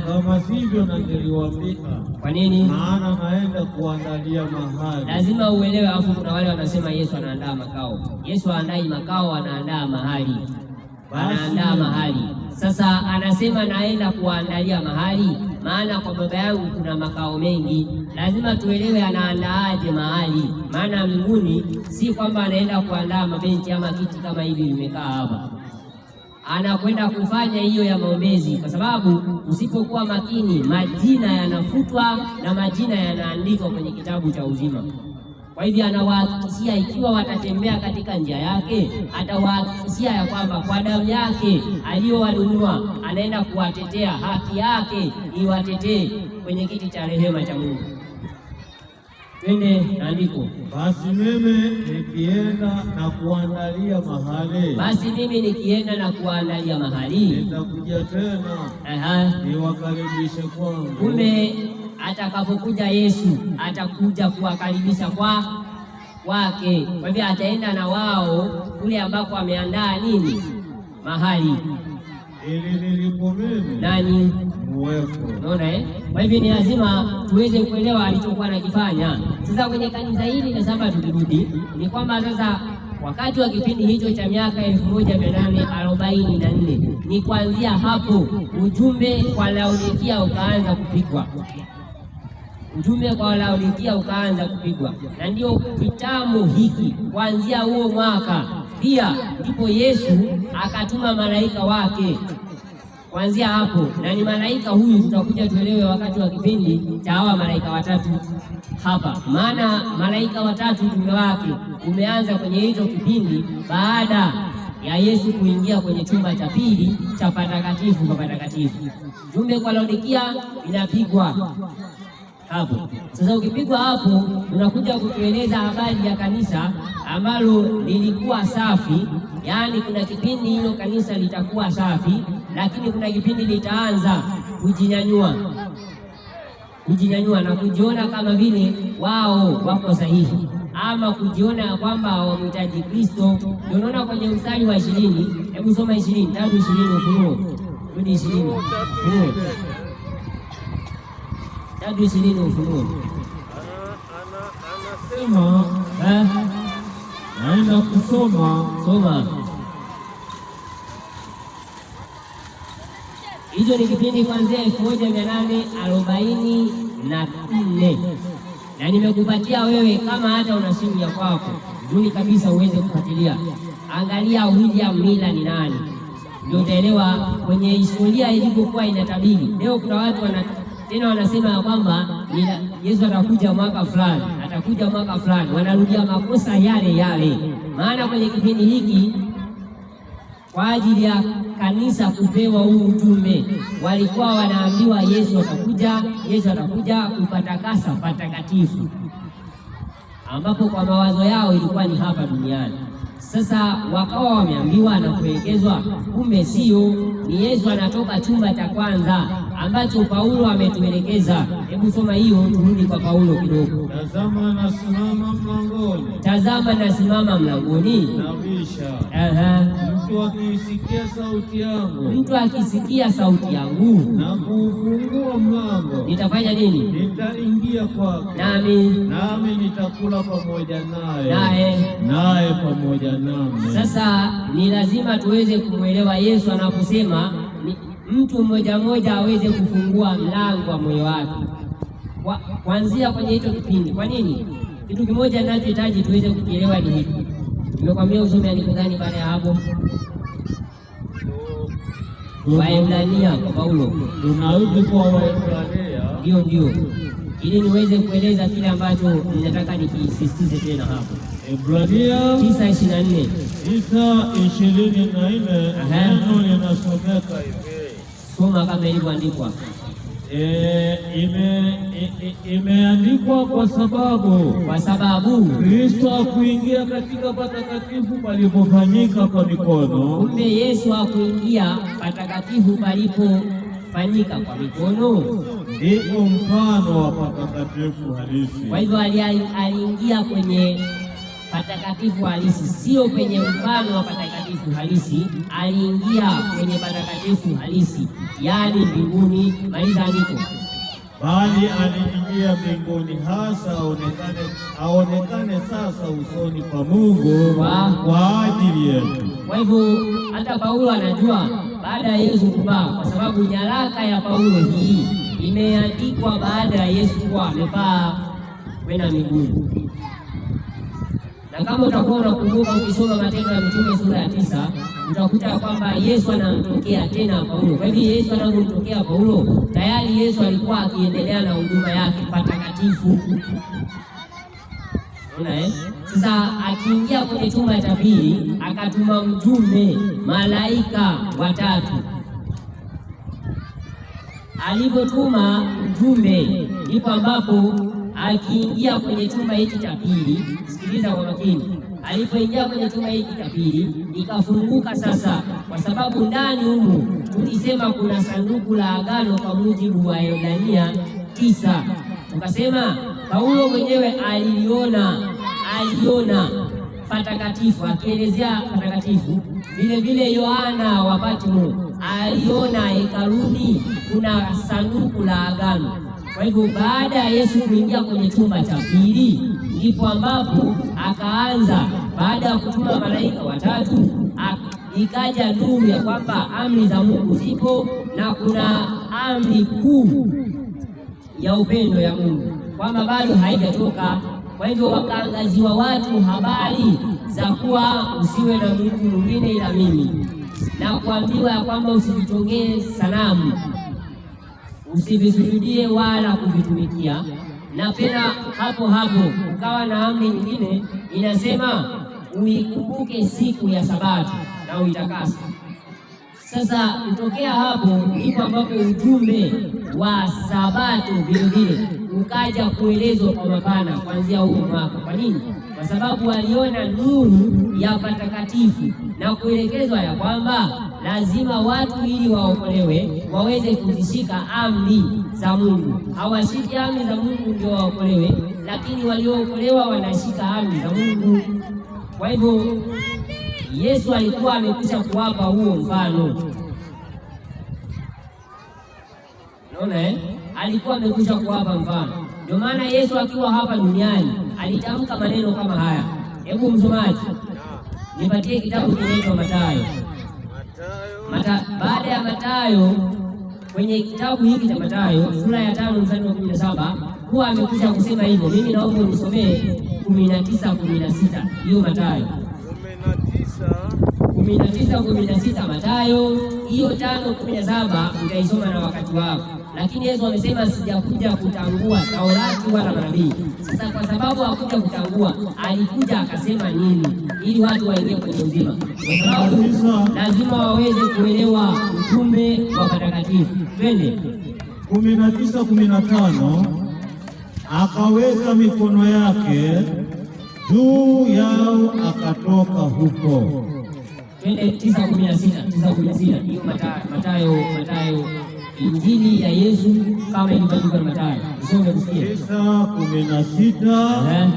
kama sivyo ningeliwaambia. Kwa nini? Maana naenda kuandalia mahali. Lazima uelewe. Afu kuna wale wanasema Yesu anaandaa makao. Yesu haandai makao, anaandaa mahali. Anaandaa mahali. Sasa anasema naenda kuandalia mahali, maana kwa Baba yangu kuna makao mengi. Lazima tuelewe anaandaaje mahali, maana mbinguni si kwamba anaenda kuandaa mabenchi ama kiti kama hivi vimekaa hapa. Anakwenda kufanya hiyo ya maombezi, kwa sababu usipokuwa makini majina yanafutwa na majina yanaandikwa kwenye kitabu cha uzima. Kwa hivyo anawahakikishia ikiwa watatembea katika njia yake, atawahakikishia ya kwamba kwa damu yake aliyowanunua anaenda kuwatetea, haki yake iwatetee kwenye kiti cha rehema cha Mungu. Twende na andiko. Basi mimi nikienda na kuandalia mahali. Basi mimi nikienda na kuandalia mahali, nitakuja tena niwakaribishe kwangu. Kumbe atakapokuja Yesu atakuja kuwakaribisha kwake. Kwa hivyo ataenda na wao kule ambako ameandaa nini? Mahali. Ili nilipo mimi nani muwepo. Unaona Kwa hivyo ni lazima tuweze kuelewa alichokuwa anakifanya. Sasa kwenye kanisa hili na sasa tukirudi ni kwamba sasa wakati wa kipindi hicho cha miaka 1844 ni kuanzia hapo ujumbe kwa Laodikia ukaanza kupigwa. Ujumbe kwa Laodikia ukaanza kupigwa, na ndio kitabu hiki kuanzia huo mwaka pia ndipo Yesu akatuma malaika wake kuanzia hapo. Na ni malaika huyu tutakuja tuelewe wakati wa kipindi cha hawa malaika watatu hapa, maana malaika watatu ujumbe wake umeanza kwenye hizo kipindi baada ya Yesu kuingia kwenye chumba cha pili cha patakatifu kwa patakatifu. Jumbe kwa Laodikia inapigwa hapo. Sasa ukipigwa hapo, unakuja kutueleza habari ya kanisa ambalo lilikuwa safi. Yaani kuna kipindi hilo kanisa litakuwa safi, lakini kuna kipindi litaanza kujinyanyua na kujiona kama vile wao wako sahihi, ama kujiona kwamba hawamhitaji Kristo. Ndio unaona kwenye mstari wa 20, hebu soma 20, 3:20 Ufunuo. Rudi 20. Ufunuo. 3:20 Ufunuo. Anasema naenda kusoma. Soma. Hicho ni kipindi kuanzia 1844 na nimekupatia wewe, kama hata una simu ya kwako nzuri kabisa uweze kufuatilia. Angalia William Miller ni nani, ndio utaelewa kwenye historia ilivyokuwa inatabiri. Leo kuna watu tena wanasema ya kwamba Yesu atakuja mwaka fulani, wanarudia makosa yale. Maana kwenye kipindi hiki kwa ajili ya kanisa kupewa huu ujumbe, walikuwa wanaambiwa Yesu atakuja kupatakasa patakatifu, ambapo kwa mawazo yao ilikuwa ni hapa duniani. Sasa wakawa wameambiwa na kuelekezwa, kumbe sio, ni Yesu anatoka chumba cha kwanza ambacho Paulo ametuelekeza. Hebu soma hiyo, turudi kwa Paulo kidogo. Tazama nasimama mlangoni nabisha. Mtu akisikia sauti yangu na kufungua mlango, nitafanya nini? Nitaingia kwake, nami nitakula pamoja naye pamoja nami. Sasa ni lazima tuweze kumwelewa Yesu anaposema mtu mmoja aweze kufungua mlango wa moyo wake kuanzia kwenye hicho kipindi. Kwa nini? Kitu kimoja ninachohitaji tuweze kukielewa ni hiki. Nimekwambia usome andiko gani baada ya hapo? Waebrania kwa Paulo. Tunarudi kwa Waebrania. Ndio. Ili niweze kueleza kile ambacho ninataka nikisisitize tena hapo. Ebrania 9:24. 9:24 neno linasomeka hivi. Soma kama ilivyoandikwa. Imeandikwa kwa sababu Kristo hakuingia katika patakatifu palipofanyika kwa mikono. Kumbe Yesu hakuingia patakatifu palipofanyika kwa mikono, ndipo mfano wa patakatifu halisi. Kwa hivyo aliingia kwenye patakatifu halisi, sio kwenye mfano wa patakatifu halisi, aliingia kwenye patakatifu halisi, yaani mbinguni. Maliza andiko. Bali aliingia mbinguni hasa aonekane sasa usoni kwa Mungu kwa ajili yetu. Kwa hivyo hata Paulo anajua baada ya Yesu kupaa, kwa sababu nyaraka ya Paulo hii imeandikwa baada ya Yesu kuwa amepaa kwenda mbinguni. Na kama utakuwa unakumbuka, ukisoma Matendo ya Mitume sura ya 9 utakuta kwamba Yesu anamtokea tena Paulo. Kwa hivyo Yesu anapomtokea Paulo, tayari Yesu alikuwa akiendelea na huduma yake patakatifu. Unaona Sasa akiingia kwenye chumba cha pili, akatuma mjumbe, malaika watatu. Alipotuma mjumbe, ndipo ambapo akiingia kwenye chumba hiki cha pili. Sikiliza kwa makini. Alipoingia kwenye chumba hiki cha pili, ikafunguka sasa, kwa sababu ndani humu tulisema kuna sanduku la agano kwa mujibu wa Waebrania 9. Tukasema Paulo mwenyewe aliona patakatifu, akielezea patakatifu. Vile vile Yohana wa Patmo aliona hekaluni kuna sanduku la agano. Kwa hivyo baada ya Yesu kuingia kwenye chumba cha pili, ndipo ambapo akaanza, baada ya kutuma malaika watatu, ikaja nuru ya kwamba amri za Mungu zipo na kuna amri kuu ya upendo ya Mungu, kwamba bado haijatoka. Kwa hivyo wakaangaziwa watu habari za kuwa usiwe na Mungu mwingine ila mimi, na kuambiwa ya kwamba usivitongee sanamu, usivisujudie wala kuvitumikia. Na tena hapo ukawa na amri nyingine inasema uikumbuke siku ya Sabato na uitakase. Sasa kutokea hapo ndipo ambapo ujumbe wa Sabato vile vile ukaja kuelezwa kwa mapana kuanzia huo mwaka. Kwa nini? Kwa sababu waliona nuru ya patakatifu na kuelekezwa ya kwamba lazima watu ili waokolewe waweze kuzishika amri za Mungu. Hawashiki amri za Mungu ndio waokolewe, lakini waliookolewa wanashika amri za Mungu. Kwa hivyo Yesu alikuwa amekwisha kuwapa huo mfano. Unaona alikuwa amekwisha kuwapa mfano. Ndio maana Yesu akiwa hapa duniani alitamka maneno kama haya. Hebu msomaji nipatie kitabu kinaitwa Mathayo. Baada ya Mathayo, kwenye kitabu hiki cha Mathayo sura ya 5 mstari wa 17 huwa amekwisha kusema hivyo. Mimi naomba unisomee 19:16 hiyo Mathayo 19:16 Mathayo. Hiyo 5:17 utaisoma na wakati wako. Lakini Yesu amesema sijakuja kutangua Taurati wala manabii. Sasa kwa sababu hakuja kutangua, alikuja akasema nini ili watu waingie kwenye uzima, kwa sababu lazima waweze kuelewa ujumbe wa patakatifu. Twende 19:15 akaweka mikono yake juu yao akatoka huko. Twende 9:16 hiyo Mathayo Injili ya Yesu kama ilivyoandikwa na Mathayo. Usome kusikia 9:16.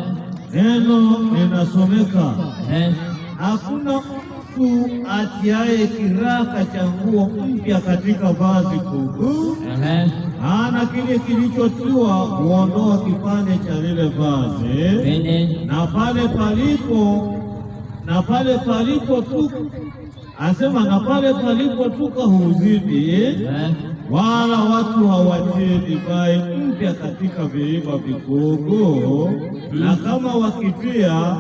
Neno linasomeka, hakuna mtu atiaye kiraka cha nguo mpya katika vazi kuu, maana kile kilichotiwa huondoa kipande cha lile vazi, na pale palipotuka huzidi, wala watu hawatie divai mpya katika viriba vikuu, na kama wakitia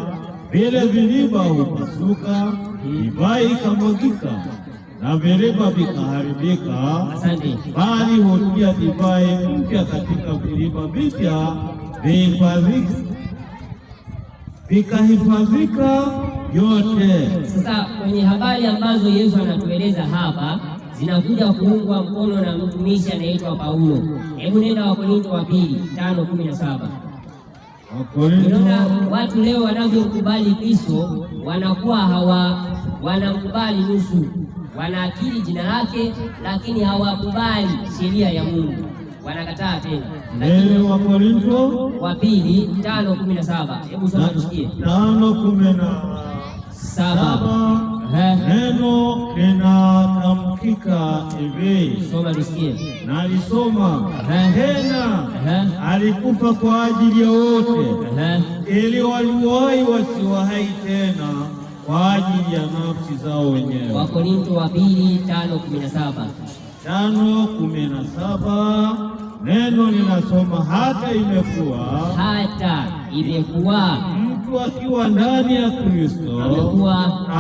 vile viriba hupasuka, divai ikamwagika na viriba vikaharibika. Bali hutia divai mpya katika viriba vipya, vikahifadhika yote. Sasa kwenye habari ambazo Yesu anatueleza hapa zinakuja kuungwa mkono na mtumishi anaitwa Paulo. Hebu nenda Wakorintho wa pili 5:17. Unaona watu leo wanavyokubali Kristo wanakuwa wanamkubali nusu, wanaakili jina lake lakini hawakubali sheria ya Mungu. wanakataa tena. Wakorintho wa pili 5:17. Hebu soma tusikie. 5:17. Neno linatamkika hivi. Soma tusikie. Na alisoma tena, alikufa kwa ajili ya wote, ili waliowahi wasiwe tena kwa ajili ya nafsi zao wenyewe. Wakorintho wa pili 5:17. 5:17. Neno linasoma hata imekuwa mtu akiwa ndani ya Kristo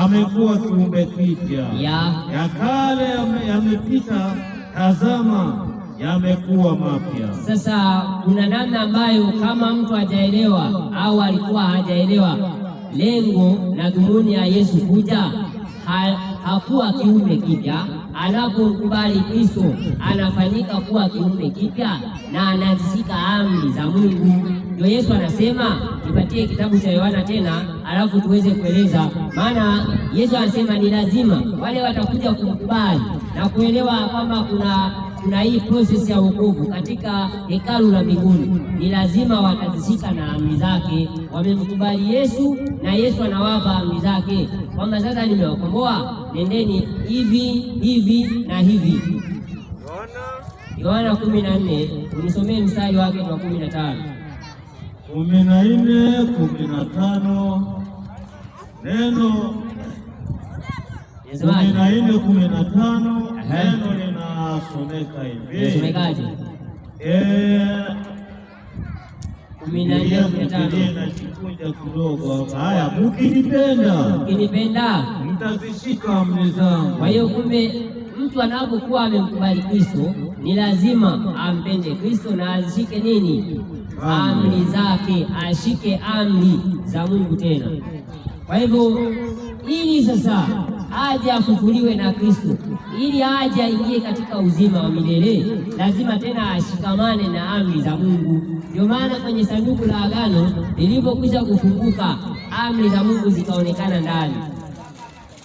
amekuwa kiumbe kipya, ya kale yamepita, tazama yamekuwa mapya. Sasa kuna namna ambayo kama mtu hajaelewa au alikuwa hajaelewa lengo na dhumuni ya Yesu kuja, hakuwa kiumbe kipya. Anapokubali Kristo anafanyika kuwa kiumbe kipya na anazishika amri za Mungu. Ndio Yesu anasema, nipatie kitabu cha Yohana tena alafu tuweze kueleza. Maana Yesu anasema ni lazima wale watakuja kumkubali na kuelewa kwamba kuna hii process ya wokovu katika hekalu la mbinguni, ni lazima watazishika na amri zake. Wamemkubali Yesu na Yesu anawapa amri zake kwamba sasa nimewakomboa, nendeni hivi na hivi. Yohana 14, unisomee mstari wake wa 15. 14:15. Neno 14:15. Neno linasomeka hivi. Nasomekaje? 14:15. Kidogo. Haya, mkinipenda mtazishika amri zangu. Kwa hiyo kumbe mtu anapokuwa amemkubali Kristo ni lazima ampende Kristo na azishike nini? Amri zake, ashike amri za Mungu tena. Kwa hivyo ili sasa aje afufuliwe na Kristo, ili aje aingie katika uzima wa milele, lazima tena ashikamane na amri za Mungu. Ndio maana kwenye sanduku la agano lilipokwisha kufunguka, amri za Mungu zikaonekana ndani.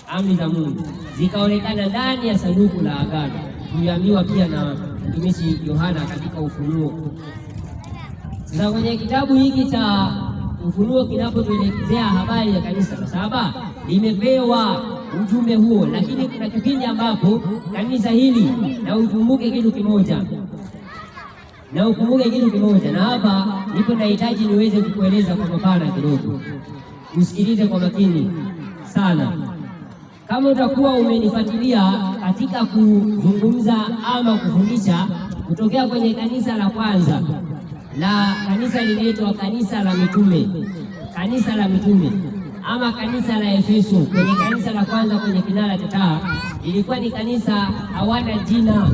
Amri za Mungu zikaonekana ndani ya sanduku la agano. Tuliambiwa pia na mtumishi Yohana katika Ufunuo. Sasa kwenye kitabu hiki cha Ufunuo kinapotuelekezea habari ya kanisa la saba, limepewa ujumbe huo, lakini kuna kipindi ambapo kanisa hili, na ukumbuke kitu kimoja, na hapa ndipo nahitaji niweze kukueleza kwa mapana kidogo. Usikilize kwa makini sana. Kama utakuwa umenifuatilia katika kuzungumza ama kufundisha kutokea kwenye kanisa la kwanza, la kanisa linaitwa kanisa la mitume ama kanisa la Efeso. Kwenye kanisa la kwanza kwenye kinara cha taa ilikuwa ni kanisa hawana jina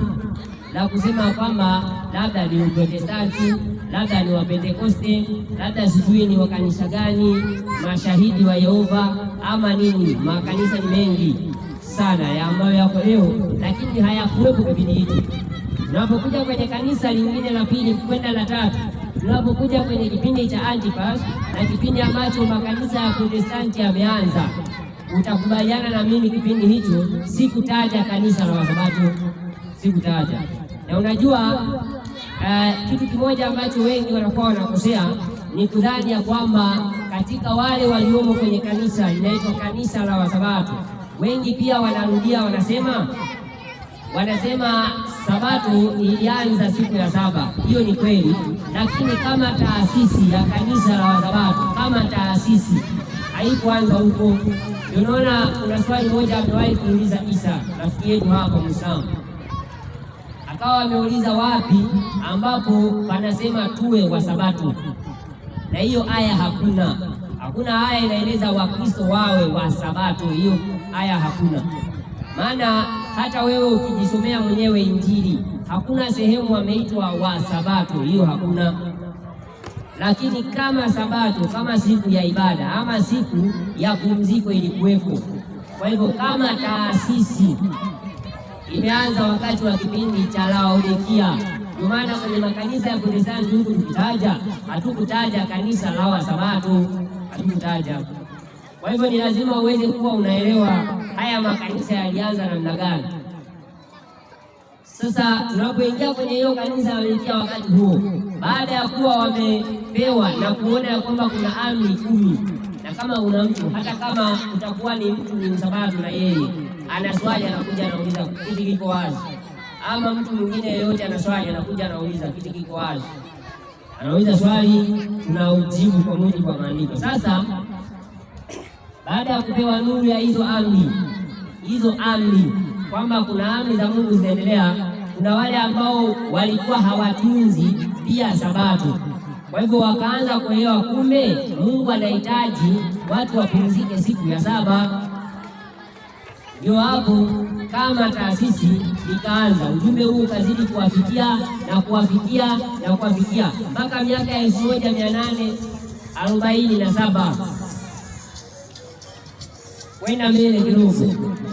la kusema kwamba labda ni Uprotestanti, labda ni Wapentekoste, labda sijui ni wakanisa gani, Mashahidi wa Yehova ama nini. Makanisa ni mengi sana ya ambayo yako leo, lakini hayakuwepo kipindi hicho. Tunapokuja kwenye kanisa lingine la pili kwenda la tatu, tunapokuja kwenye kipindi cha Antipas na kipindi ambacho makanisa ya Protestanti yameanza, utakubaliana na mimi kipindi hicho sikutaja kanisa la Wasabato, sikutaja. Na unajua kitu kimoja ambacho wengi wanakuwa wanakosea ni kudhani ya kwamba katika wale waliomo kwenye kanisa linaitwa kanisa la Wasabato, wengi pia wanarudia wanasema Sabato ilianza siku ya saba. Hiyo ni kweli, lakini kama taasisi ya kanisa la Wasabato, kama taasisi haikuanza huko. Unaona, kuna swali moja amewahi kuuliza Isa, rafiki yetu hapa Muislamu, akawa ameuliza wapi ambapo panasema tuwe wa Sabato, na hiyo aya hakuna aya inaeleza Wakristo wawe wa Sabato. Hiyo aya hakuna. Maana hata wewe ukijisomea mwenyewe Injili hakuna sehemu wameitwa wa Sabato, hiyo hakuna. Lakini kama Sabato, kama siku ya ibada ama siku ya pumziko ilikuwepo. Kwa hivyo kama taasisi imeanza wakati wa kipindi cha Laodikia. Ndio maana kwenye makanisa ya Protestanti huku tukitaja, hatukutaja kanisa la Wasabato, hatukutaja. Kwa hivyo ni lazima uweze kuwa unaelewa haya makanisa yalianza namna gani. Sasa tunapoingia kwenye hiyo kanisa la Laodikia wakati huo, baada ya kuwa wamepewa na kuona ya kwamba kuna amri 10, na kama una mtu hata kama utakuwa ni mtu ni msabato na yeye ana swali anakuja anauliza kiti kiko wazi, ama mtu mwingine yeyote ana swali anakuja anauliza kiti kiko wazi, anauliza swali tunaujibu kwa mujibu wa maandiko. Sasa baada ya kupewa nuru ya hizo amri kwamba kuna amri za Mungu zinaendelea, kuna wale ambao walikuwa hawatunzi pia Sabato. Kwa hivyo wakaanza kuelewa kumbe Mungu anahitaji watu wapumzike siku ya saba. Ndio hapo kama taasisi ikaanza ujumbe huu ukazidi kuwafikia na kuwafikia na kuwafikia mpaka miaka ya 1847 kwenda mbele kidogo,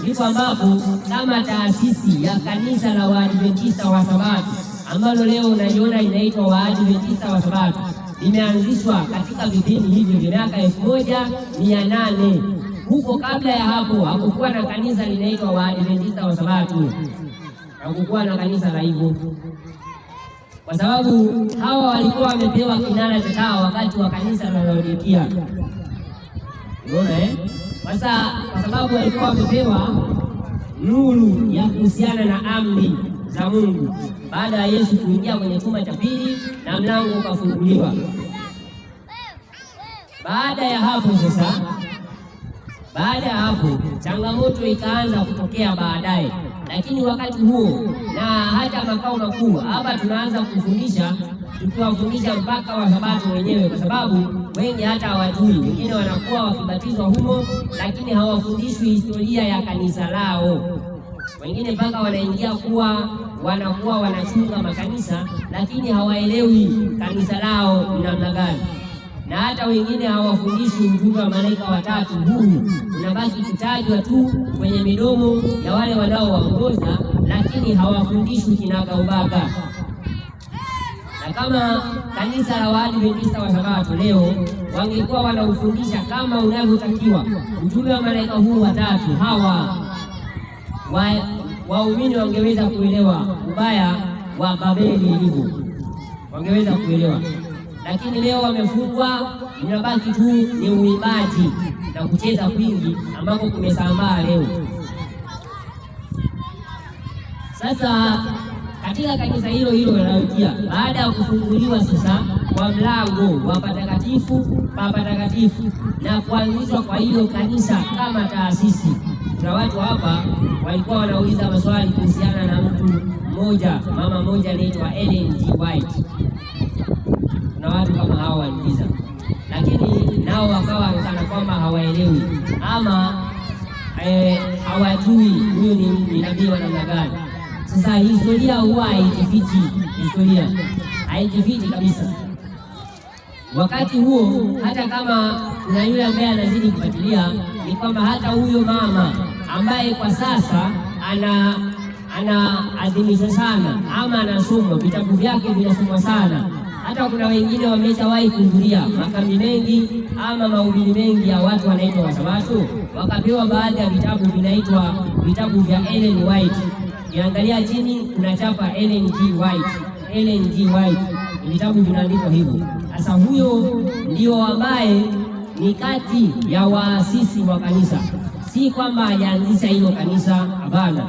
ndipo ambapo kama taasisi ya kanisa la Waadventista wa Sabato ambalo leo unaiona inaitwa Waadventista wa Sabato limeanzishwa katika vipindi hivyo vya miaka 1800. Huko kabla ya hapo hakukuwa na kanisa linaitwa Waadventista wa Sabato, hakukuwa na kanisa la hivyo, kwa sababu hawa walikuwa wamepewa kinara cha taa wakati wa kanisa la Laodikia. Unaona Sasa kwa sababu walikuwa wamepewa nuru ya kuhusiana na amri za Mungu baada ya Yesu kuingia kwenye chumba cha pili na mlango ukafunguliwa. Baada ya hapo changamoto ikaanza kutokea baadaye, lakini wakati huo na hata makao makuu hapa tunaanza kufundisha, tukiwafundisha mpaka wa Sabato wenyewe, kwa sababu wengi hata hawajui. Wengine wanakuwa wakibatizwa humo, lakini hawafundishwi historia ya kanisa lao. Wengine mpaka wanaingia wanakuwa wanachunga makanisa, lakini hawaelewi kanisa lao namna gani. Na hata wengine hawafundishwi ujumbe wa malaika watatu. Huu unabaki kutajwa tu kwenye midomo ya wale wanaowaongoza, lakini hawafundishwi kinagaubaga. Na kama kanisa la Waadventista wa Sabato leo wangekuwa wanaufundisha kama unavyotakiwa ujumbe wa malaika huu watatu, hawa waumini wangeweza kuelewa ubaya wa Babeli ilivyo, wangeweza kuelewa. Lakini leo wamefungwa, inabaki tu ni uimbaji na kucheza kwingi ambako kumesambaa leo. Sasa katika kanisa hilo la Laodikia, baada ya kufunguliwa sasa kwa mlango wa patakatifu na kuanzishwa kwa hilo kanisa kama taasisi, kuna watu hapa walikuwa wanauliza maswali kuhusiana na mtu mmoja, mama mmoja anaitwa Ellen G. White. Na watu kama hao waliuliza, lakini nao wakawa kana kwamba hawaelewi ama hawajui huyo ni nabii wa namna gani. Sasa historia huwa haijifichi, historia haijifichi kabisa. Wakati huo hata kama kuna yule ambaye anazidi kufuatilia, ni kwamba hata huyo mama ambaye kwa sasa anaadhimishwa sana ama anasomwa, vitabu vyake vinasomwa sana, hata kuna wengine wameshawahi kuhudhuria makambi mengi ama mahubiri mengi ya watu wanaitwa wa Sabato, wakapewa baadhi ya vitabu vinaitwa vitabu vya Ellen White. Kiangalia chini kuna chapa Ellen G. White, vitabu vinaandikwa hivyo. Sasa huyo ndio ambaye ni kati ya waasisi wa kanisa, si kwamba alianzisha hilo kanisa, hapana.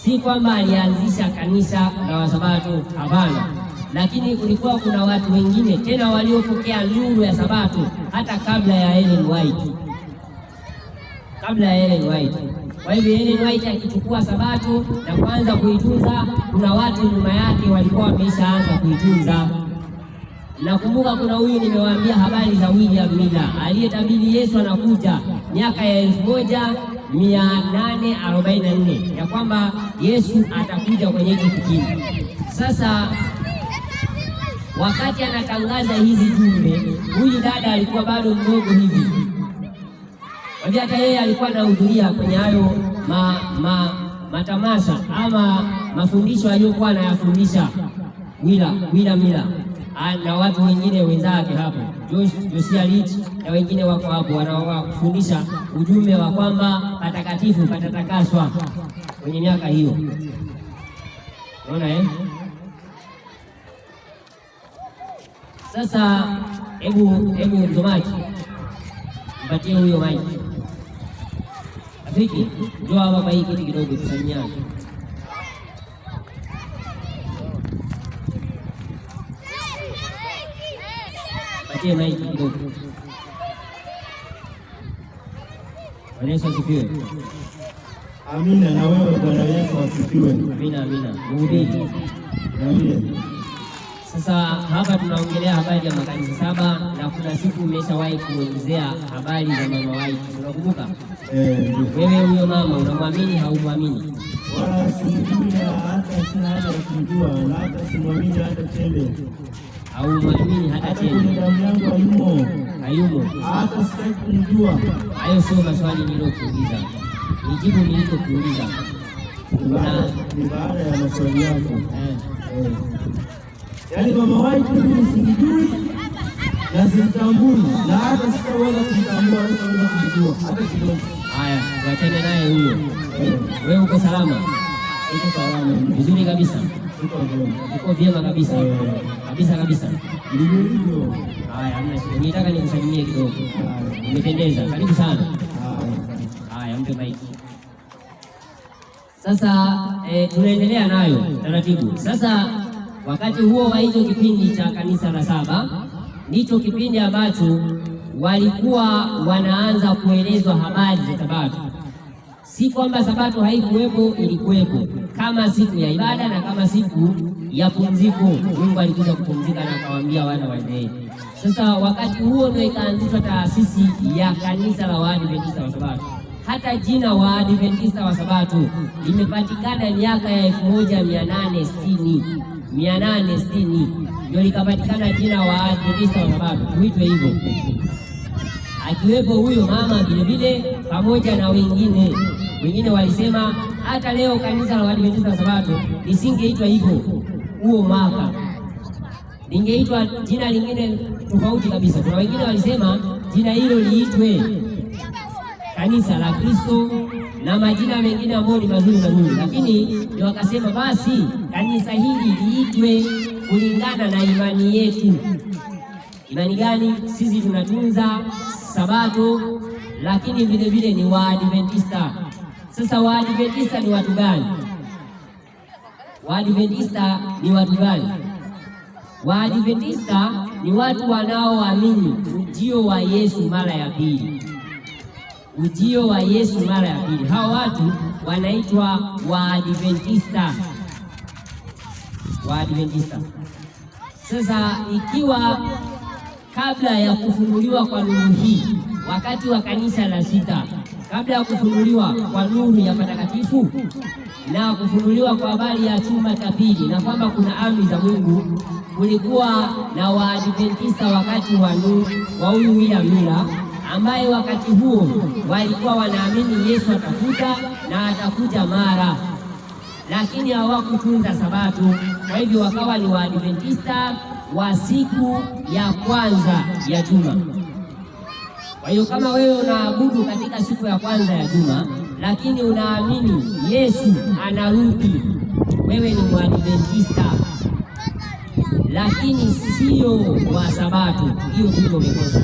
Si kwamba alianzisha kanisa la Wasabato, hapana. Lakini kulikuwa kuna watu wengine tena waliopokea nuru ya Sabato hata kabla ya Ellen White. Kwa hivyo Ellen White akichukua Sabato na kuanza kuitunza, kuna watu nyuma yake walikuwa wameshaanza kuitunza. Nakumbuka kuna huyu nimewaambia habari za William Miller aliyetabiri Yesu anakuja miaka ya 1844 ya kwamba Yesu atakuja kwenye hicho kipindi. Sasa wakati anatangaza hizi jumbe, huyu dada alikuwa bado mdogo hivi. Wajua hata yeye alikuwa anahudhuria kwenye hayo matamasha ama mafundisho aliyokuwa anayafundisha William Miller na watu wengine wenzake hapo, Josia Rich na wengine wako hapo, wanawafundisha ujumbe wa kwamba patakatifu patatakaswa. kwenye miaka hiyo. Unaona Sasa hebu msomaji mpatie huyo maiki. Rafiki, njoo hapa hii kiti kidogo tusalimiane. Patie maiki kidogo. Bwana Yesu asifiwe. Amina. Na wewe Bwana Yesu asifiwe. Amina, amina. Mhubiri. Amina. Sasa hapa tunaongelea habari ya makanisa 7 na kuna siku umeshawahi kuelezea habari za mama White. Unakumbuka? Wewe huyo mama unamwamini haumwamini? Wala simjui hata sina haja ya kumjua, na hata simwamini hata chembe. Haumwamini hata chembe? Damu yangu hayumo. Hayumo. Hata sitaki kumjua. Hayo sio maswali nilokuuliza. Nijibu nilichokuuliza. Ni baada ya maswali yako. Yaani mama White mimi simjui na simtambui, na hata sitaweza kumtambua wala kumjua hata kidogo. Haya, wachane naye huyo. Wewe uko salama? Uko salama. Vizuri kabisa. Uko vyema kabisa. Kabisa. Ndio. Haya, hamna shida. Nitaka nikusalimie kidogo. Umependeza. Karibu sana. Haya, mpe maiki. Sasa tunaendelea nayo taratibu. Sasa wakati huo wa hicho kipindi cha kanisa la 7 ndicho kipindi ambacho walikuwa wanaanza kuelezwa habari za Sabato. Si kwamba Sabato haikuwepo, ilikuwepo kama siku ya ibada na kama siku ya pumziko. Mungu alikuja kupumzika na akawaambia wana wa Israeli. Sasa wakati huo ndio ikaanzishwa taasisi ya kanisa la Waadventista wa Sabato. Hata jina Waadventista wa Sabato limepatikana miaka ya 1860 ndio likapatikana jina Waadventista wa Sabato kuitwa hivyo, akiwepo huyo mama vile pamoja na wengine walisema hata leo kanisa la Waadventista wa Sabato lisingeitwa hivyo huo mwaka, lingeitwa jina lingine tofauti kabisa. Kuna wengine walisema jina hilo liitwe kanisa la Kristo na majina mengine ambayo ni mazuri, lakini ndio wakasema basi kanisa hili liitwe kulingana na imani yetu. Imani gani? Sisi tunatunza Sabato, lakini vile ni Waadventista. Sasa Waadventista ni watu gani? Waadventista ni watu gani? Waadventista ni watu wanaoamini ujio wa Yesu mara ya pili. Ujio wa Yesu mara ya pili. Hao watu wanaitwa Waadventista. Sasa ikiwa kabla ya kufunuliwa kwa nuru hii, wakati wa kanisa la 6, kabla ya kufunuliwa kwa nuru ya patakatifu na kufunuliwa kwa habari ya chumba cha pili na kwamba kuna amri za Mungu, kulikuwa na Waadventista wakati wa huyu William Miller, ambaye wakati huo walikuwa wanaamini Yesu atakuja na atakuja mara, lakini hawakutunza Sabato. Kwa hivyo wakawa ni Waadventista wa siku ya kwanza ya juma. Kwa hiyo kama wewe unaabudu katika siku ya kwanza ya juma, lakini unaamini Yesu anarudi, wewe ni Mwadventista, lakini sio wa Sabato. Hiyo ndio umekosa.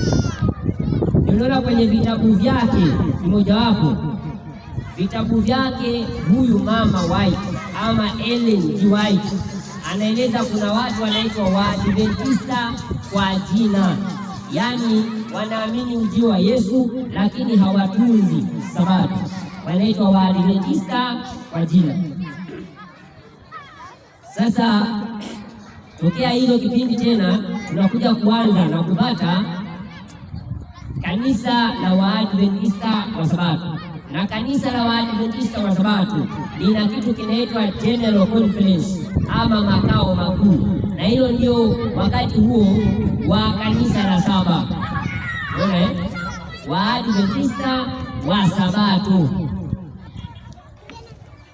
Unaona kwenye vitabu vyake, mmojawapo vitabu vyake, huyu mama White ama Ellen G. White anaeleza kuna watu wanaitwa Waadventista kwa jina, yaani wanaamini ujio wa Yesu lakini hawatunzi Sabato, wanaitwa Waadventista kwa jina. Sasa tokea hilo kipindi tena tunakuja kuanza na kupata kanisa la Waadventista wa Sabato, na kanisa la Waadventista wa Sabato lina kitu kinaitwa General Conference ama makao makuu, na hilo ndio wakati huo wa kanisa la 7. Unaona, Waadventista wa Sabato.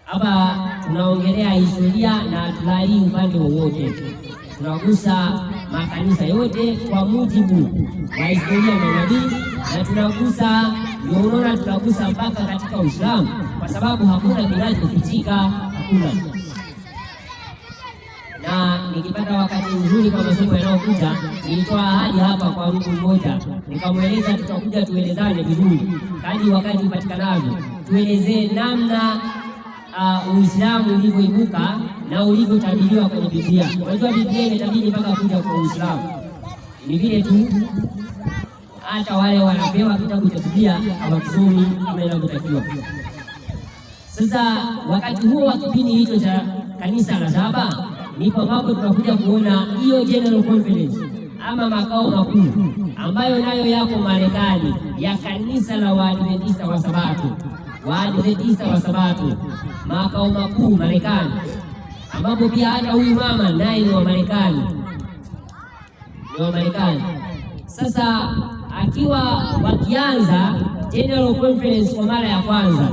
Hapa tunaongelea historia na tulalii upande wowote, tunagusa makanisa yote kwa mujibu wa historia na nabii, na tunagusa, ndio unaona tunagusa mpaka katika Uislamu. kwa sababu hakuna kinachofichika, hakuna. Na nikipata wakati mzuri kwa masomo yanayokuja, nilitoa ahadi hapa kwa mtu mmoja, nikamweleza tutakuja tuelezane vizuri kadri wakati upatikanavyo, tuelezee namna Uislamu ulivyoibuka na ulivyotabiriwa kwenye Biblia. Unajua Biblia imetabiri mpaka kuja kwa Uislamu, ni vile tu hata wale wanapewa kitabu cha Biblia hawakisomi kama inavyotakiwa. Sasa wakati huo wa kipindi hicho cha kanisa la saba, ndipo ambapo tunakuja kuona hiyo General Conference ama makao makuu ambayo nayo yako Marekani ya kanisa la Waadventista wa Sabato. Waadventista wa Sabato makao makuu Marekani, ambapo pia hata huyu mama naye ni wa Marekani, ni wa Marekani. Sasa akiwa wakianza General Conference kwa mara ya kwanza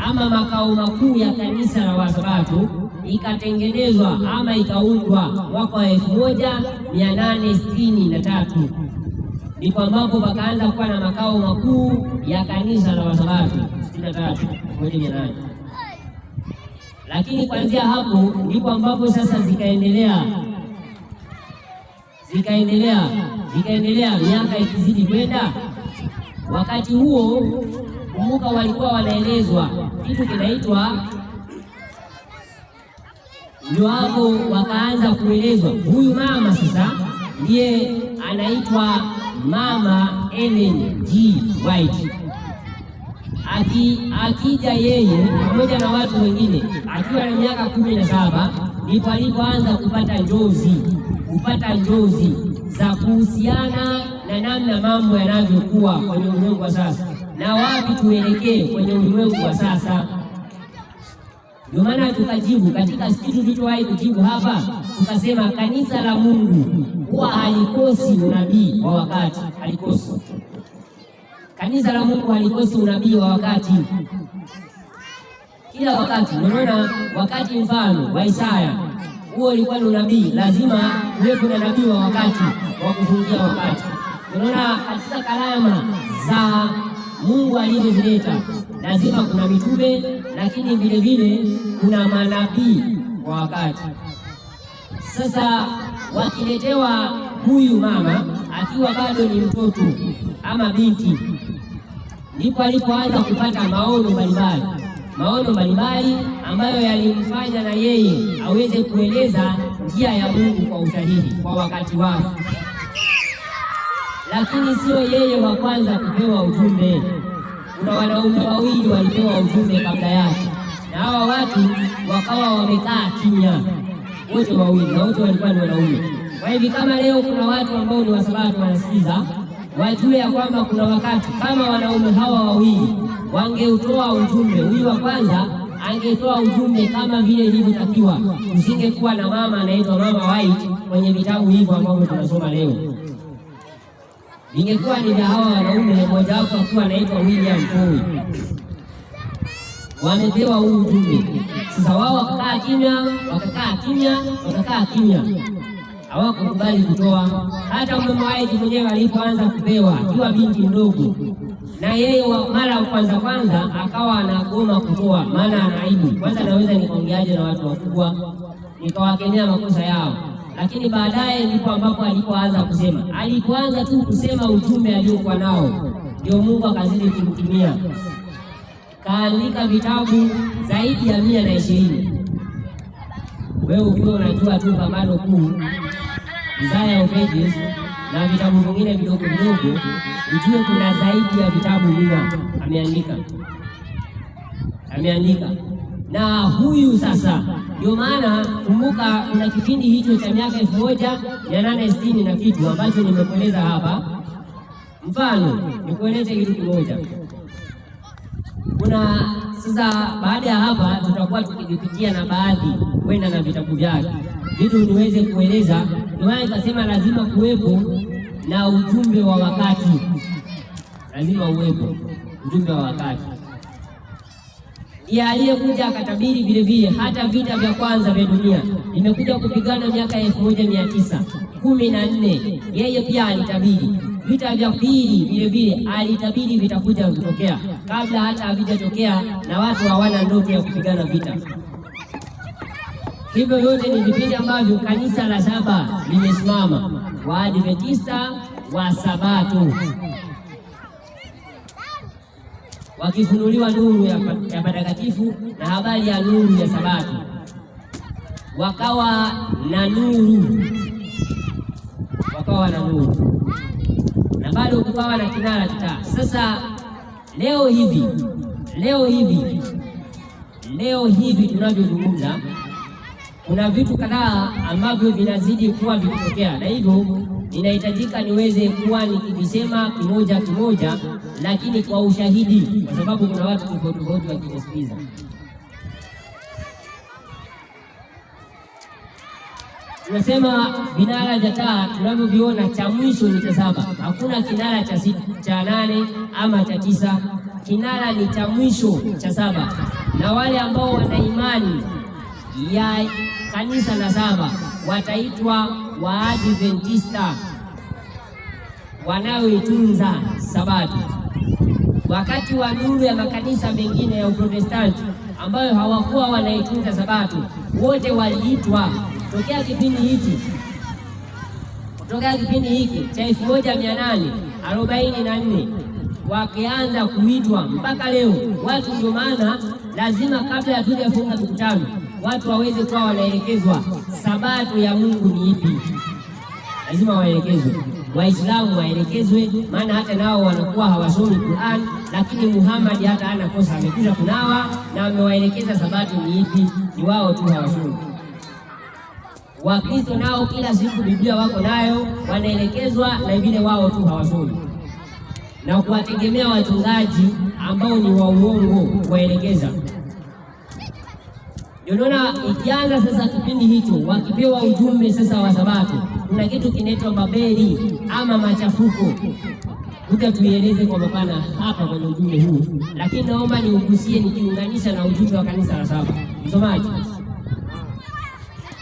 ama makao makuu ya kanisa la Wasabato, ikatengenezwa ama ikaundwa mwaka wa 1863. Ndipo ambapo pakaanza kuwa na makao makuu ya kanisa la Wasabato 63. Lakini kuanzia hapo ndipo ambapo sasa zikaendelea miaka ikizidi kwenda. Wakati huo kumbuka, walikuwa wanaelezwa kitu kinaitwa, ndio hapo wakaanza kuelezwa huyu mama sasa ndiye anaitwa Mama Ellen G. White. Akija yeye pamoja na watu wengine akiwa na miaka 17, ndipo alipoanza kupata njozi za kuhusiana na namna mambo yanavyokuwa kwenye ulimwengu wa sasa na wapi tuelekee kwenye ulimwengu wa sasa. Ndio maana tukajibu katika kitu tulichowahi kujibu hapa, tukasema kanisa la Mungu huwa halikosi unabii wa wakati, halikosi. Kanisa la Mungu halikosi unabii wa wakati, kila wakati. Unaona, wakati mfano wa Isaya huo ulikuwa ni unabii, lazima uwepo na nabii wa wakati wa kufungia wakati. Unaona, katika karama za Mungu alizozileta lazima kuna mitume, lakini vile vile kuna manabii wa wakati. Sasa wakiletewa huyu mama akiwa bado ni mtoto ama binti, ndipo alipoanza kupata maono mbalimbali ambayo yalimfanya na yeye aweze kueleza njia ya Mungu kwa usahihi kwa wakati wake. Lakini sio yeye wa kwanza kupewa ujumbe. Kuna wanaume wawili walipewa ujumbe kabla yake, na hawa watu wakawa wamekaa kimya wote wawili, na wote walikuwa ni wanaume. Kwa hivyo kama leo kuna watu ambao ni Wasabato wanasikiza, wajue ya kwamba kuna wakati kama wanaume hawa wawili wangeutoa ujumbe, huyu wa kwanza angetoa ujumbe kama vile ilivyotakiwa, usingekuwa na mama anaitwa Mama White kwenye vitabu hivyo ambavyo tunasoma leo. Ingekuwa ni vya hawa wanaume, mmoja wapo akiwa anaitwa William Ford. Wamepewa huu ujumbe. Sasa wao wakakaa kimya, hawakukubali kutoa. Hata Mama White mwenyewe alipoanza kupewa akiwa binti mdogo, na yeye mara kwanza akawa anagoma kutoa, maana ana aibu. Kwanza naweza nikaongeaje na watu wakubwa, nikawakemea makosa yao. Lakini baadaye ndipo ambapo alipoanza tu kusema ujumbe aliokuwa nao, ndio Mungu akazidi kumtumia. Kaandika vitabu zaidi ya 120. Wewe ukiwa unajua tu Pambano Kuu, Desire of Ages na vitabu vingine vidogo, ujue kuna zaidi ya vitabu 100 ameandika. Na huyu sasa, ndio maana kumbuka, kuna kipindi hicho cha miaka 1860 na kitu ambacho nimekueleza hapa. Mfano nikueleze kitu kimoja. Kuna sasa, baada ya hapa tutakuwa tukivipitia na baadhi kwenda na vitabu vyake vitu niweze kueleza. Ndio maana nikasema lazima kuwepo na ujumbe wa wakati, lazima uwepo ujumbe wa wakati. ndiye aliyekuja akatabiri vile vile hata vita vya kwanza vya dunia vimekuja kupigana miaka 1914. Yeye pia alitabiri vita vya pili vile vile alitabiri vitakuja kutokea kabla hata havijatokea, na watu hawana ndoto ya kupigana vita. Hivyo yote ni vipindi ambavyo kanisa la saba limesimama, Waadventista wa Sabato, wakifunuliwa nuru ya patakatifu na habari ya nuru ya Sabato, wakawa na nuru na bado kukawa na kinara cha taa. Sasa leo hivi tunavyozungumza, kuna vitu kadhaa ambavyo vinazidi kuwa vikitokea, na hivyo inahitajika niweze kuwa nikivisema kimoja kimoja, lakini kwa ushahidi, kwa sababu kuna watu tofauti wakisikiliza. Tunasema vinara vya taa tunavyoviona, cha mwisho ni cha saba. Hakuna kinara cha 8 ama cha 9. Kinara ni cha mwisho cha saba, na wale ambao wana imani ya kanisa la saba wataitwa Waadventista wanaoitunza Sabato. Wakati wa nuru ya makanisa mengine ya Uprotestanti ambayo hawakuwa wanaitunza Sabato, wote waliitwa tokea kipindi hiki cha 1844 wakianza kuitwa mpaka leo watu. Ndio maana lazima kabla hatujafunga mikutano watu waweze kuwa wanaelekezwa Sabato ya Mungu ni ipi. Lazima waelekezwe, Waislamu waelekezwe, maana hata nao wanakuwa hawasomi Qur'an, lakini Muhammad hata ana kosa, amekuja kunawa na amewaelekeza Sabato ni ipi. Ni wao tu hawasomi. Wakristo nao kila siku Biblia wako nayo, wanaelekezwa, na vile wao tu hawasomi na kuwategemea wachungaji ambao ni wa uongo kuwaelekeza. Unaona, ikianza sasa kipindi hicho wakipewa ujumbe sasa wa Sabato, kuna kitu kinaitwa Babeli ama machafuko. Kuja tuieleze kwa mapana hapa kwenye ujumbe huu, lakini naomba niugusie nikiunganisha na ujumbe wa kanisa la saba. Msomaji,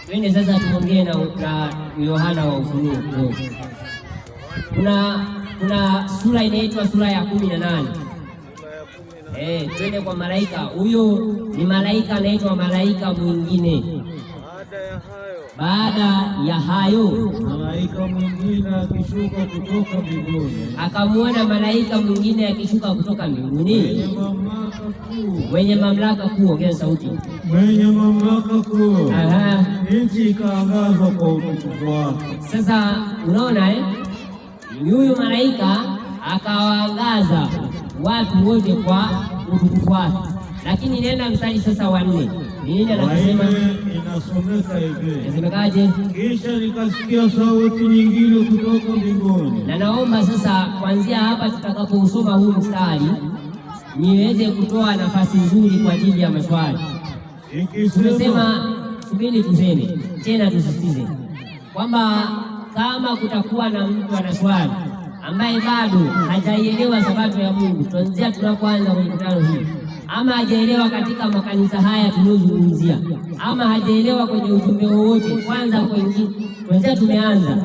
twende sasa tuongee na Yohana wa Ufunuo. Kuna sura inaitwa sura ya 18. Twende kwa malaika. Huyo ni malaika anaitwa malaika mwingine. Baada ya hayo malaika mwingine akishuka kutoka mbinguni. Akamwona malaika mwingine akishuka kutoka mbinguni mwenye mamlaka kuu. Ongea sauti. Mwenye mamlaka kuu. Nchi ikaangazwa kwa utukufu wake. Sasa unaona huyu malaika akawaangaza watu wote kwa utukufu wake. Lakini nenda mstari sasa wa 4. Nini anasema? Inasomeka hivi. Inasemekaje? Kisha nikasikia sauti nyingine kutoka mbinguni. Na naomba sasa kuanzia hapa tutakapousoma huu mstari niweze kutoa nafasi nzuri kwa ajili ya maswali. Tumesema subiri tuseme tena, tusisitize kwamba kama kutakuwa na mtu ana swali ambaye bado hajaielewa Sabato ya Mungu, tuanzia tunapoanza kwenye mkutano huu, ama hajaelewa katika makanisa haya tunayozungumzia, ama hajaelewa kwenye ujumbe wowote, kwanza tumeanza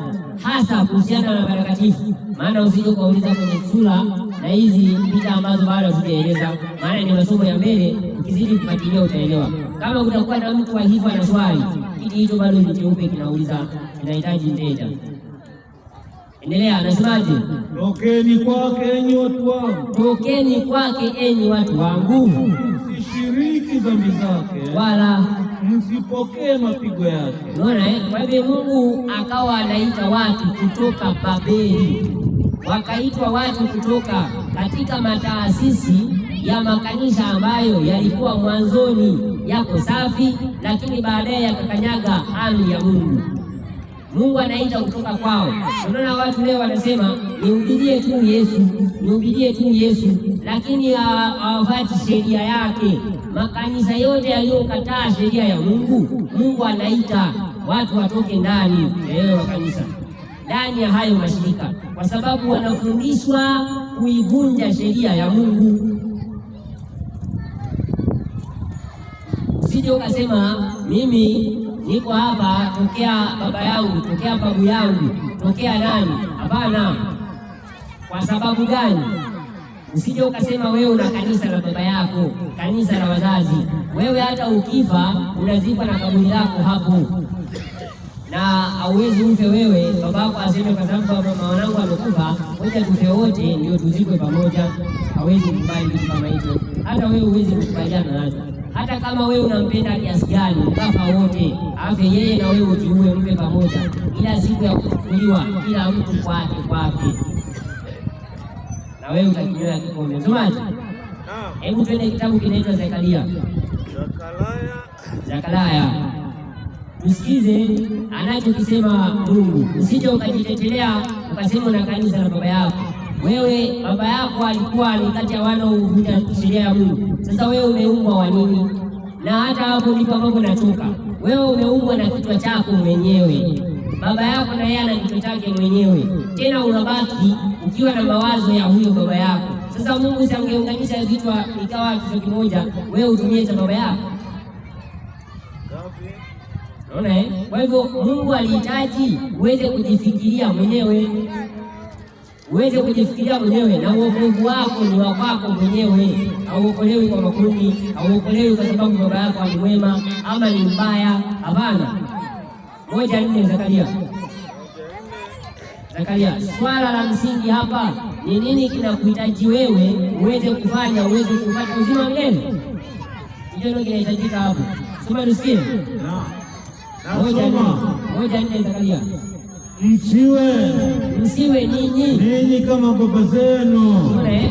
hasa kuhusiana na patakatifu. Maana usije ukauliza kwenye sura na hizi picha ambazo bado hatujaeleza, maana ni masomo ya mbele, ukizidi kufuatilia utaelewa. Kama kutakuwa na mtu wa hivyo ana swali, kitu hicho bado ni cheupe, kinauliza, kinahitaji mteja. Endelea, anasemaje? Tokeni kwake enyi watu wangu. Tokeni kwake enyi watu wangu. Msishiriki dhambi zake, wala msipokee mapigo yake. Unaona kwa hivyo Mungu akawa anaita watu kutoka Babeli, wakaitwa watu kutoka katika mataasisi ya makanisa ambayo yalikuwa mwanzoni yako safi, lakini baadaye yakakanyaga amri ya Mungu. Mungu anaita kutoka kwao. Unaona watu leo wanasema nihubirie tu Yesu, lakini hawafuati sheria yake. Makanisa yote yaliyokataa sheria ya Mungu, Mungu anaita watu watoke ndani ya kanisa, ndani ya hayo mashirika, kwa sababu wanafundishwa kuivunja sheria ya Mungu. Usije ukasema mimi niko hapa tokea baba yangu, tokea babu yangu, tokea nani. Hapana. Kwa sababu gani? Usije ukasema wewe una kanisa la baba yako, kanisa la wazazi. Wewe hata ukifa unazikwa na kaburi lako hapo, na hauwezi ufe wewe babako aseme kwa sababu mama wangu amekufa, ngoja tufe wote ndio tuzikwe pamoja. Hawezi kukubali kitu kama hicho. Hata wewe huwezi kukubaliana nacho. Hata kama wewe unampenda kiasi gani, ukafa wote, afe yeye na wewe ujiue, mpe pamoja, ila siku ya kufufuliwa kila mtu kwake. Na wewe utakinyoa kikombe. Msomaji, hebu twende kitabu kinaitwa Zakaria. Tusikize anachokisema Mungu. Usije ukajitetelea ukasema una kanisa la baba yako. Wewe baba yako alikuwa ni kati ya wanaovunja sheria ya Mungu. Sasa wewe umeumbwa wa nini? Na hata hapo ndipo ambapo natoka. Wewe umeumbwa na kichwa chako mwenyewe. Baba yako na yeye ana kichwa chake mwenyewe. Tena unabaki ukiwa na mawazo ya huyo baba yako. Sasa Mungu si angeunganisha vichwa ikawa kichwa kimoja, wewe utumie cha baba yako? Unaona? Kwa hivyo Mungu alihitaji uweze kujifikiria mwenyewe. Uweze kujifikiria mwenyewe, na wokovu wako ni wa kwako mwenyewe. Hauokolewi kwa makundi, hauokolewi kwa sababu baba yako ni mwema ama ni mbaya. Hapana. 1:4 Zakaria. Swala la msingi hapa ni nini kinakuhitaji wewe uweze kufanya, uweze kupata uzima wa milele? Hicho ndio kinahitajika hapo. Soma tusikie. 1:4 Zakaria. Msiwe ninyi kama baba zenu.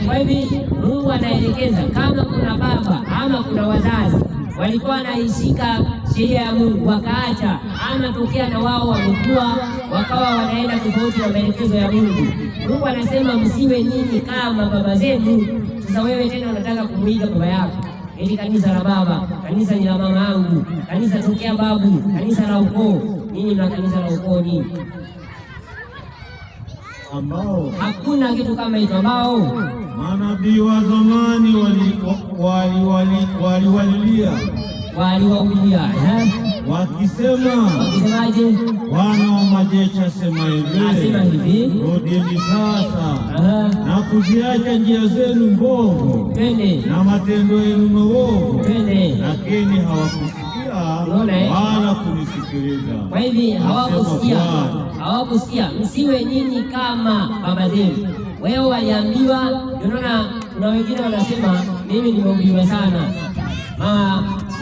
Kwa hivyo Mungu anaelekeza kama kuna baba ama kuna wazazi walikuwa wanaishika sheria ya Mungu wakaacha, ama tokea na wao wamekuwa wakawa wanaenda tofauti na maelekezo ya Mungu. Mungu anasema msiwe ninyi kama baba zenu. Sasa wewe tena unataka kumuiga baba yako. Ili kanisa la baba, kanisa ni la mama yangu, kanisa tokea babu, kanisa la ukoo. Ninyi na kanisa la ukoo nini? Ambao hakuna kitu kama hicho, ambao manabii wa zamani waliwaulia wakisemaje? Bwana wa majeshi asema hivi, rudini sasa na kuziacha njia zenu mbovu na matendo yenu maovu. Lakini hawakusikia wala kunisikiliza. Kwa hivyo hawakusikia. Msiwe nyinyi kama baba zenu. Wewe waliambiwa. Unaona, kuna wengine wanasema mimi nimehubiriwa sana,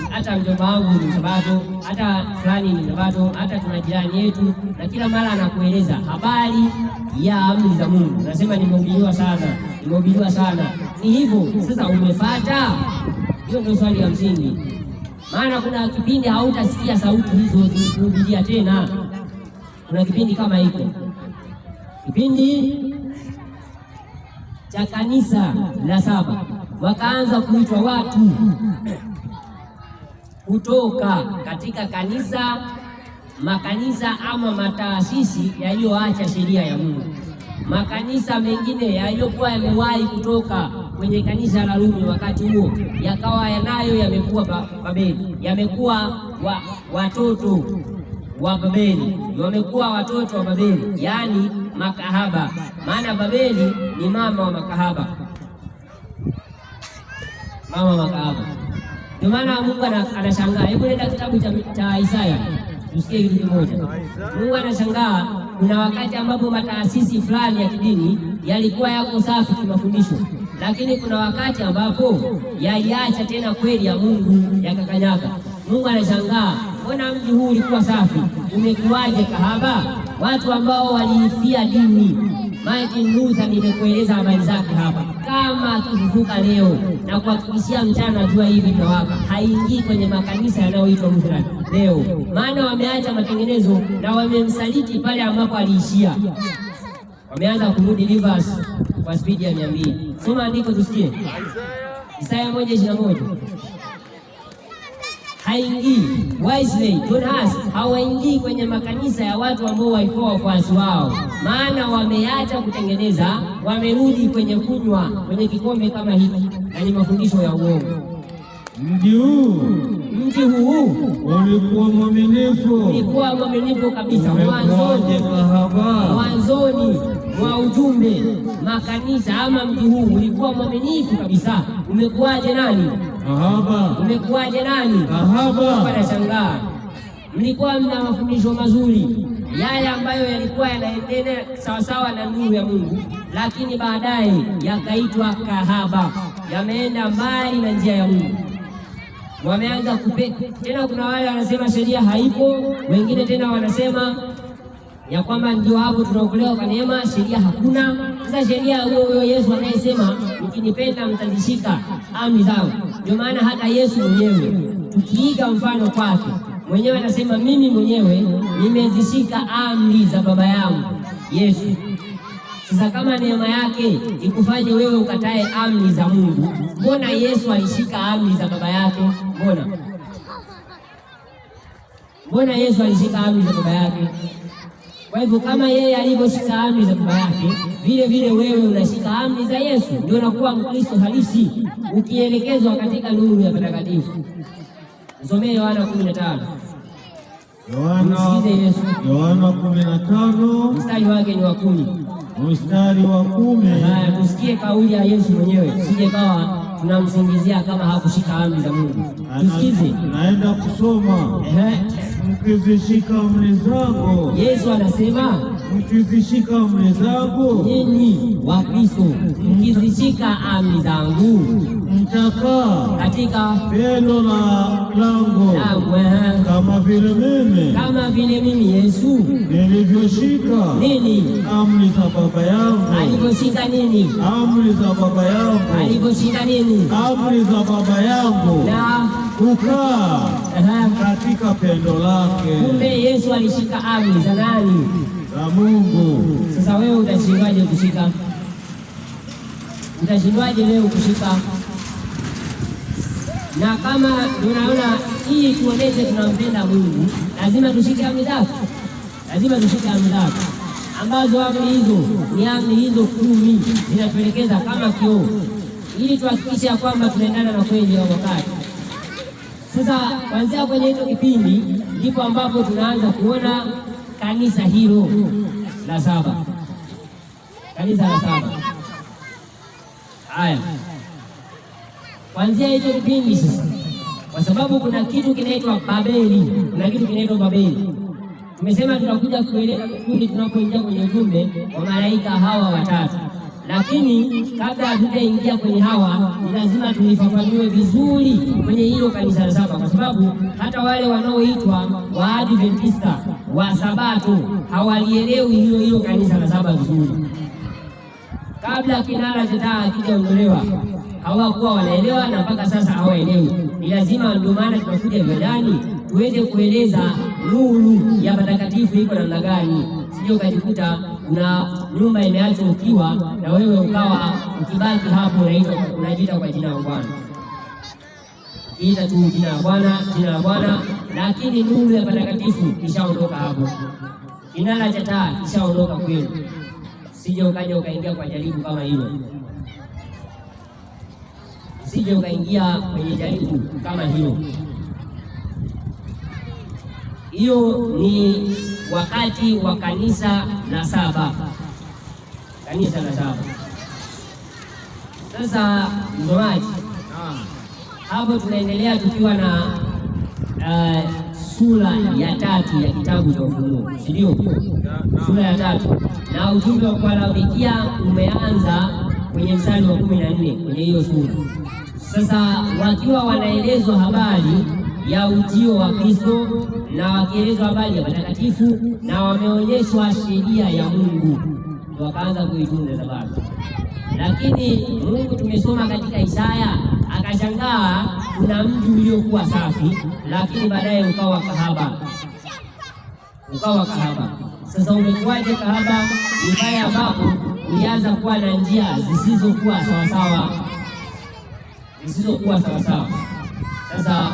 hata mjomba wangu ni Sabato, hata fulani ni Sabato, hata tuna jirani yetu, na kila mara anakueleza habari ya amri za Mungu. Nasema nimehubiriwa sana. Ni hivyo. Sasa umefuata? Hiyo ndio swali la msingi. Maana kuna kipindi hautasikia sauti hizo zikuhubiria tena. Kuna kipindi kama hiko, kipindi cha kanisa la 7, wakaanza kuitwa watu kutoka katika makanisa ama mataasisi yaliyoacha sheria ya Mungu. Makanisa mengine yaliyokuwa yamewahi kutoka kwenye kanisa la Rumi wakati huo yakawa yamekuwa Babeli, yamekuwa watoto wa Babeli, wamekuwa watoto wa Babeli, yaani makahaba. Maana Babeli ni mama wa makahaba, Ndio maana Mungu anashangaa. Hebu nenda kitabu cha Isaya tusikie kitu kimoja. Mungu anashangaa, kuna wakati ambapo mataasisi fulani ya kidini yalikuwa yako safi kimafundisho, lakini kuna wakati ambapo yaliacha tena kweli ya Mungu yakakanyaga. Mungu anashangaa, mbona mji huu ulikuwa safi, umekuwaje kahaba? Watu ambao waliifia dini. Martin Luther nimekueleza habari zake hapa. Kama akifufuka leo na kuhakikishia mchana jua hivi tunawaka, haingii kwenye makanisa yanayoitwa Lutheran leo, maana wameacha matengenezo na wamemsaliti pale ambapo aliishia. Wameanza kurudi reverse kwa spidi ya 200. Soma andiko tusikie. Isaya 1:21. Haingii Wesley, Jonas hawaingii kwenye makanisa ya watu ambao walikuwa wafuasi wao, maana wameacha kutengeneza, wamerudi kwenye kunywa kwenye kikombe kama hiki na ni mafundisho ya uongo. Mji mji huu ulikuwa mwaminifu kabisa mwanzoni mwa ujumbe makanisa, ama mji huu ulikuwa mwaminifu kabisa. Umekuwaje nani? Kahaba. Umekuwaje nani? Kahaba. Wanashangaa, mlikuwa mna mafundisho mazuri yale ambayo yalikuwa yanaendelea sawasawa na nuru ya Mungu, lakini baadaye yakaitwa kahaba, yameenda mbali na njia ya Mungu, wameanza tena. Kuna wale wanasema sheria haipo, wengine tena wanasema ya kwamba ndio hapo tunaokolewa kwa neema, sheria hakuna. Sasa sheria huyo Yesu anayesema mkinipenda mtazishika amri zangu. Ndio maana hata Yesu mwenyewe tukiiga mfano kwake mwenyewe anasema mimi mwenyewe nimezishika amri za Baba yangu Yesu. Sasa kama neema yake ikufanye wewe ukatae amri za Mungu, mbona Yesu alishika amri za Baba yake? Mbona Yesu alishika amri za Baba yake? Kwa hivyo kama yeye alivyoshika amri za Baba yake, vile vile wewe unashika amri za Yesu, ndio unakuwa Mkristo halisi ukielekezwa katika nuru ya patakatifu. Msomee Yohana 15. Yohana 15 mstari wake ni wa 10. Mstari wa 10. Haya, tusikie kauli ya Yesu mwenyewe, sije kawa tunamsingizia kama hakushika amri za Mungu. Tusikize. Naenda kusoma. Mkizishika amri zangu. Yesu anasema mkizishika amri zangu, nyinyi wa Kristo, mkizishika amri zangu mtakaa katika pendo langu, kama vile mimi Yesu nilivyoshika nini? Amri za Baba yangu. Alivyoshika nini? Amri za Baba yangu. Alivyoshika nini? Amri za Baba yangu, na kukaa katika pendo lake. Kumbe Yesu alishika amri za nani? Za Mungu. Sasa wewe utashindwaje kushika? Utashindwaje leo kushika? Na kama unaona hii tuoneshe tunampenda Mungu, lazima tushike amri zake. Lazima tushike amri zake, ambazo amri hizo ni amri hizo 10 zinatuelekeza kama kioo, ili tuhakikishe kwamba tunaendana na kweli wa wakati. Sasa kuanzia kwenye hicho kipindi ndipo ambapo tunaanza kuona kanisa hilo la 7, kanisa la 7. Haya, kuanzia hicho kipindi sasa, kwa sababu kuna kitu kinaitwa Babeli, Tumesema tutakuja kuelewa kundi tunapoingia kwenye ujumbe wa malaika hawa watatu, lakini kabla hatujaingia kwenye hawa, ni lazima tulifafanue vizuri kwenye hilo kanisa la 7, kwa sababu hata wale wanaoitwa Waadventista wa Sabato hawalielewi hilo kanisa la 7 vizuri. Kabla kinara cha taa hakijaondolewa hawakuwa wanaelewa, na mpaka sasa hawaelewi. Ni lazima, ndio maana tunakuja viwandani tuweze kueleza nuru ya patakatifu iko namna gani, sio ukajikuta una nyumba imeachwa ukiwa na wewe ukawa ukibaki hapo unajiita kwa jina la Bwana, ita tu jina la Bwana, lakini nuru ya patakatifu kishaondoka hapo, kinara cha taa kishaondoka kwenu. Sije ukaja ukaingia kwa jaribu kama hilo, sije ukaingia kwenye jaribu kama hilo. Hiyo ni wakati wa kanisa la 7, kanisa la 7. Sasa msomaji, hapo tunaendelea tukiwa na sura ya 3 ya kitabu cha Ufunuo, si ndio? Sura ya 3, na ujumbe wa Laodikia umeanza kwenye mstari wa 14 kwenye hiyo sura. Sasa wakiwa wanaelezwa habari ya ujio wa Kristo na wakielezwa habari ya patakatifu na wameonyeshwa sheria ya Mungu, wakaanza kuitunza Sabato. Lakini Mungu, tumesoma katika Isaya, akashangaa kuna mji uliokuwa safi, lakini baadaye ukawa kahaba. Sasa umekuwaje kahaba? Ni pale ambapo ulianza kuwa na njia zisizokuwa sawasawa. Sasa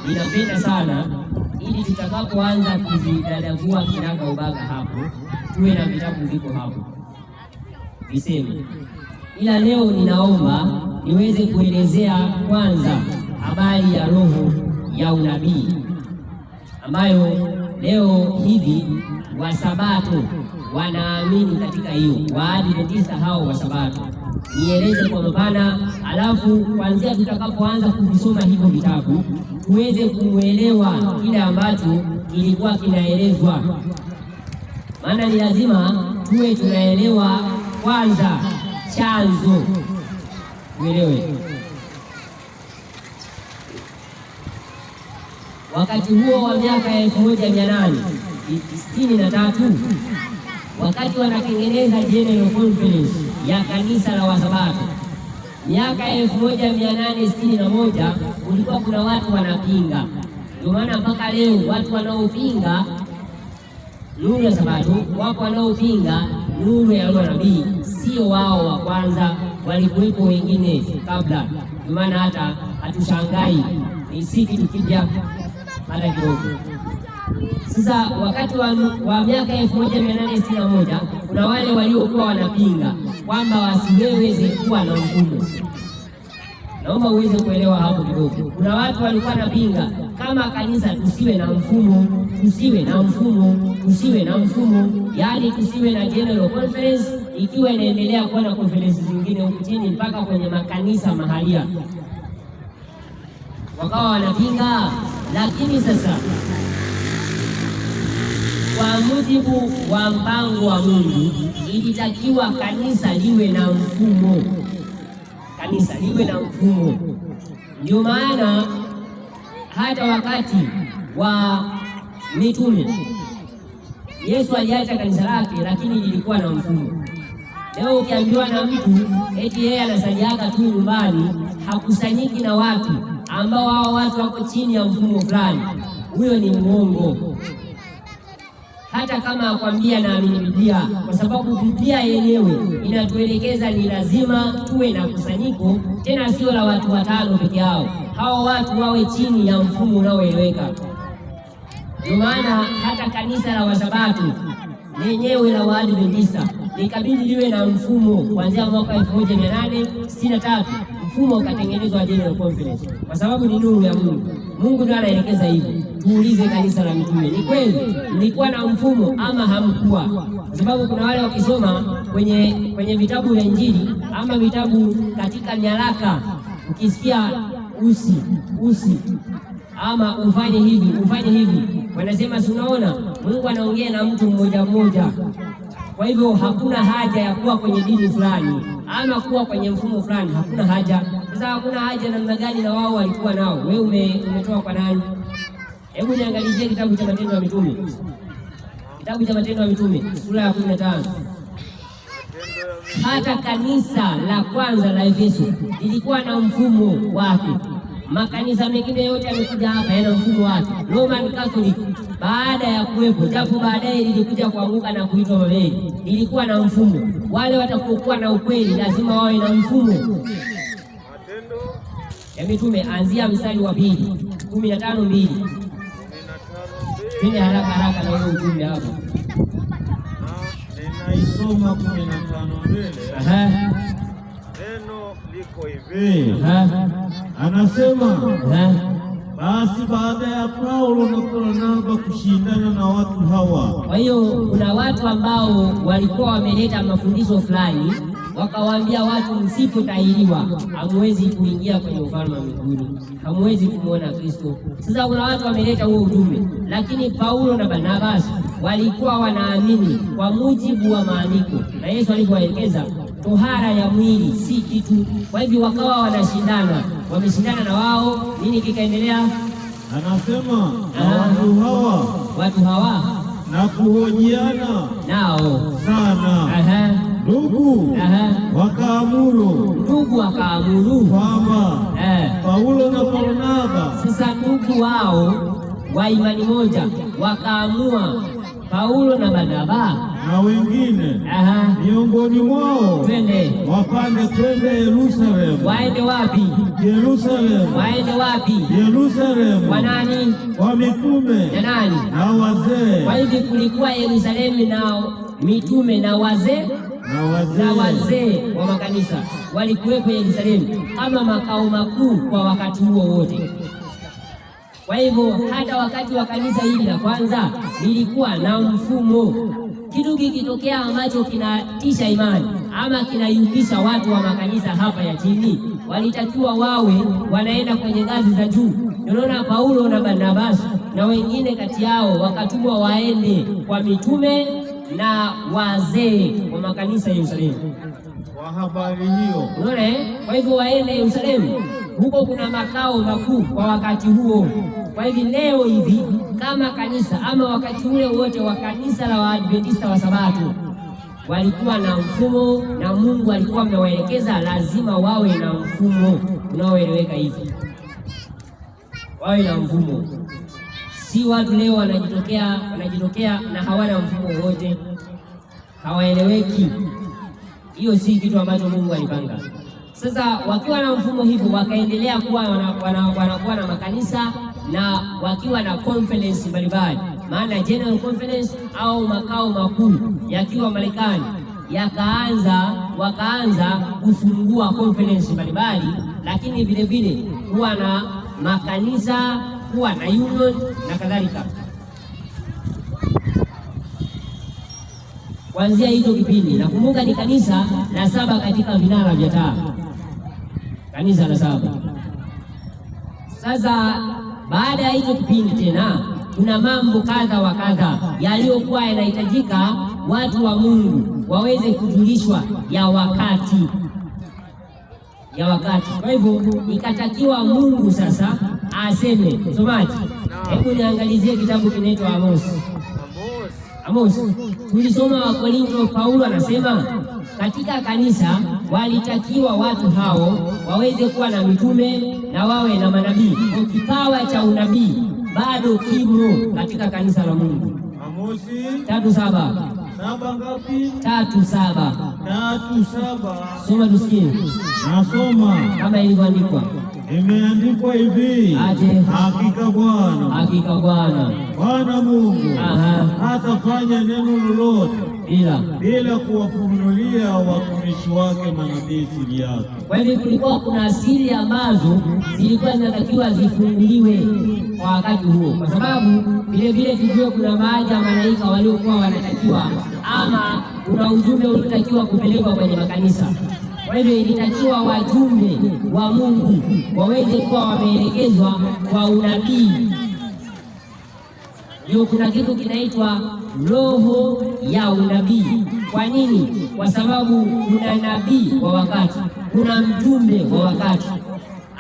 ninapenda sana ili tutakapoanza kuzidadavua kinaga ubaga hapo, tuwe na vitabu viko hapo viseme. Ila leo ninaomba niweze kuelezea kwanza habari ya roho ya unabii ambayo leo hivi Wasabato wanaamini katika hiyo. Waadventista hao wa Sabato, nieleze kwa mapana, alafu kuanzia tutakapoanza kuvisoma hivyo vitabu tuweze kuelewa kile ambacho kilikuwa kinaelezwa, maana ni lazima tuwe tunaelewa kwanza chanzo, tuelewe. Wakati huo wa miaka 1863 wakati wanatengeneza General Conference ya kanisa la Wasabato, miaka 1861 kulikuwa kuna watu wanapinga. Ndio maana mpaka leo watu wanaopinga nuru ya Sabato, wapo wanaopinga nuru ya nabii, sio wao wa kwanza, walikuwepo wengine kabla. Ndio maana hata hatushangai ni sisi tukija hata kidogo. Sasa wakati wa miaka 1861 kuna wale waliokuwa wanapinga kwamba wasiweze kuwa na mfumo. Naomba uweze kuelewa hapo kidogo. Kuna watu walikuwa wanapinga kama kanisa tusiwe na mfumo, tusiwe na mfumo, tusiwe na mfumo, yaani tusiwe na General Conference ikiwa inaendelea kuwa na conference zingine huku chini mpaka kwenye makanisa mahalia. Wakawa wanapinga, lakini sasa kwa mujibu wa mpango wa Mungu ilitakiwa kanisa liwe na mfumo, kanisa liwe na mfumo. Ndio maana hata wakati wa mitume Yesu aliacha kanisa lake, lakini lilikuwa na mfumo. Leo ukiambiwa na mtu eti yeye anasaliaka tu nyumbani, hakusanyiki na watu ambao hao watu wako chini ya mfumo fulani, huyo ni muongo. Hata kama akwambia naamini Biblia, kwa sababu Biblia yenyewe inatuelekeza ni lazima tuwe na kusanyiko, tena sio la watu watano peke yao. Hao watu wawe chini ya mfumo unaoeleweka. Ndio maana hata kanisa la Wasabato lenyewe la Waadventista likabidi liwe na mfumo kuanzia mwaka 1863. Mfumo ukatengenezwa General Conference kwa sababu ni nuru ya Mungu. Mungu ndiye anaelekeza hivyo. Tuulize kanisa la mitume, ni kweli mlikuwa na mfumo ama hamkuwa? Kwa sababu kuna wale wakisoma kwenye vitabu vya Injili ama vitabu katika nyaraka, ukisikia usi ama ufanye hivi, wanasema si unaona Mungu anaongea na mtu mmoja mmoja. Kwa hivyo hakuna haja ya kuwa kwenye dini fulani ama kuwa kwenye mfumo fulani, hakuna haja. Sasa hakuna haja namna gani na wao walikuwa nao? Wewe umetoa kwa nani? Hebu niangalizie kitabu cha Matendo ya Mitume. Kitabu cha Matendo ya Mitume sura ya 15. Hata kanisa la kwanza la Efeso lilikuwa na mfumo wake. Makanisa mengine yote yamekuja hapa yana mfumo wake. Roman Catholic baada ya kuwepo, japo baadaye lilikuja kuanguka na kuitwa Babeli, ilikuwa na mfumo. Wale watakokuwa na ukweli lazima wawe na mfumo. Matendo ya Mitume anzia mstari wa 15:2. Twende haraka na ule ujumbe hapo. Ninaisoma 15 mbele. Neno liko hivi. Anasema basi baada ya Paulo na Barnaba kushindana na watu hawa. Kwa hiyo kuna watu ambao walikuwa wameleta mafundisho fulani, wakawaambia watu msipotahiriwa hamwezi kuingia kwenye ufalme wa mbinguni, hamwezi kumwona Kristo. Sasa kuna watu wameleta huo ujumbe, lakini Paulo na Barnaba walikuwa wanaamini kwa mujibu wa maandiko, na Yesu alivyoelekeza tohara ya mwili si kitu. Kwa hivyo wakawa wanashindana, wameshindana na wao. Nini kikaendelea? Anasema watu hawa na kuhojiana nao sana. Ndugu wakaamuru kwamba Paulo na Barnaba. Sasa ndugu wao wa imani moja wakaamua Paulo na Barnaba na wengine miongoni mwao wapande twende Yerusalemu. Waende wapi? Yerusalemu. Waende wapi? Yerusalemu. Kwa nani? Kwa mitume na nani? Na wazee. Kwa hivyo kulikuwa Yerusalemu na mitume na wazee wa makanisa walikuwepo Yerusalemu kama makao makuu kwa wakati huo wote. Kwa hivyo hata wakati wa kanisa hili la kwanza lilikuwa na mfumo. Kitu kikitokea ambacho kinatisha imani ama kinayumbisha watu wa makanisa hapa ya chini, walitakiwa wawe wanaenda kwenye ngazi za juu. Unaona Paulo na Barnabasi na wengine kati yao wakatumwa waende kwa mitume na wazee wa makanisa ya Yerusalemu kwa habari hiyo. Unaona, kwa hivyo waende Yerusalemu, huko kuna makao makuu kwa wakati huo. Kwa hivyo leo hivi kama kanisa ama wakati ule wote wa kanisa la Waadventista wa Sabato walikuwa na mfumo, na Mungu alikuwa amewaelekeza lazima wawe na mfumo unaoeleweka hivi, wawe na mfumo. Si watu leo wanajitokea na hawana mfumo wote, hawaeleweki. Hiyo si kitu ambacho Mungu alipanga. Sasa wakiwa na mfumo hivyo, wakaendelea kuwa wanakuwa na makanisa na wakiwa na conference mbalimbali, maana general conference au makao makuu yakiwa Marekani wakaanza kufungua conference mbalimbali, lakini vile vile kuwa na makanisa, kuwa na union na kadhalika. Kuanzia hizo kipindi, nakumbuka ni kanisa la 7 katika vinara vya taa, kanisa la 7. Sasa baada ya hizo kipindi tena kuna mambo kadha wa kadha yaliyokuwa yanahitajika watu wa Mungu waweze kujulishwa ya wakati. Kwa hivyo ikatakiwa Mungu sasa aseme. Msomaji, hebu niangalizie kitabu kinaitwa Amos. Tulisoma Wakorintho, Paulo anasema katika kanisa walitakiwa watu hao waweze kuwa na mitume na wawe na manabii. Kipawa cha unabii bado kimo katika kanisa la Mungu. Amosi 3:7. 7 ngapi? 3:7. 3:7. Soma tusikie. Nasoma kama ilivyoandikwa. Imeandikwa hivi, hakika Bwana Mungu hatafanya neno lolote bila kuwafunulia watumishi wake manabii siri yake. Kwa hivyo kulikuwa kuna siri ambazo zilikuwa zinatakiwa zifunguliwe kwa wakati huo, kwa sababu vile vile tujue kuna baadhi ya malaika waliokuwa wanatakiwa ama kuna ujumbe uliotakiwa kupelekwa kwenye makanisa. Kwa hivyo ilitakiwa wajumbe wa Mungu waweze kuwa wameelekezwa kwa unabii. Ndio kuna kitu kinaitwa roho ya unabii. Kwa nini? Kwa sababu kuna nabii wa wakati, kuna mjumbe wa wakati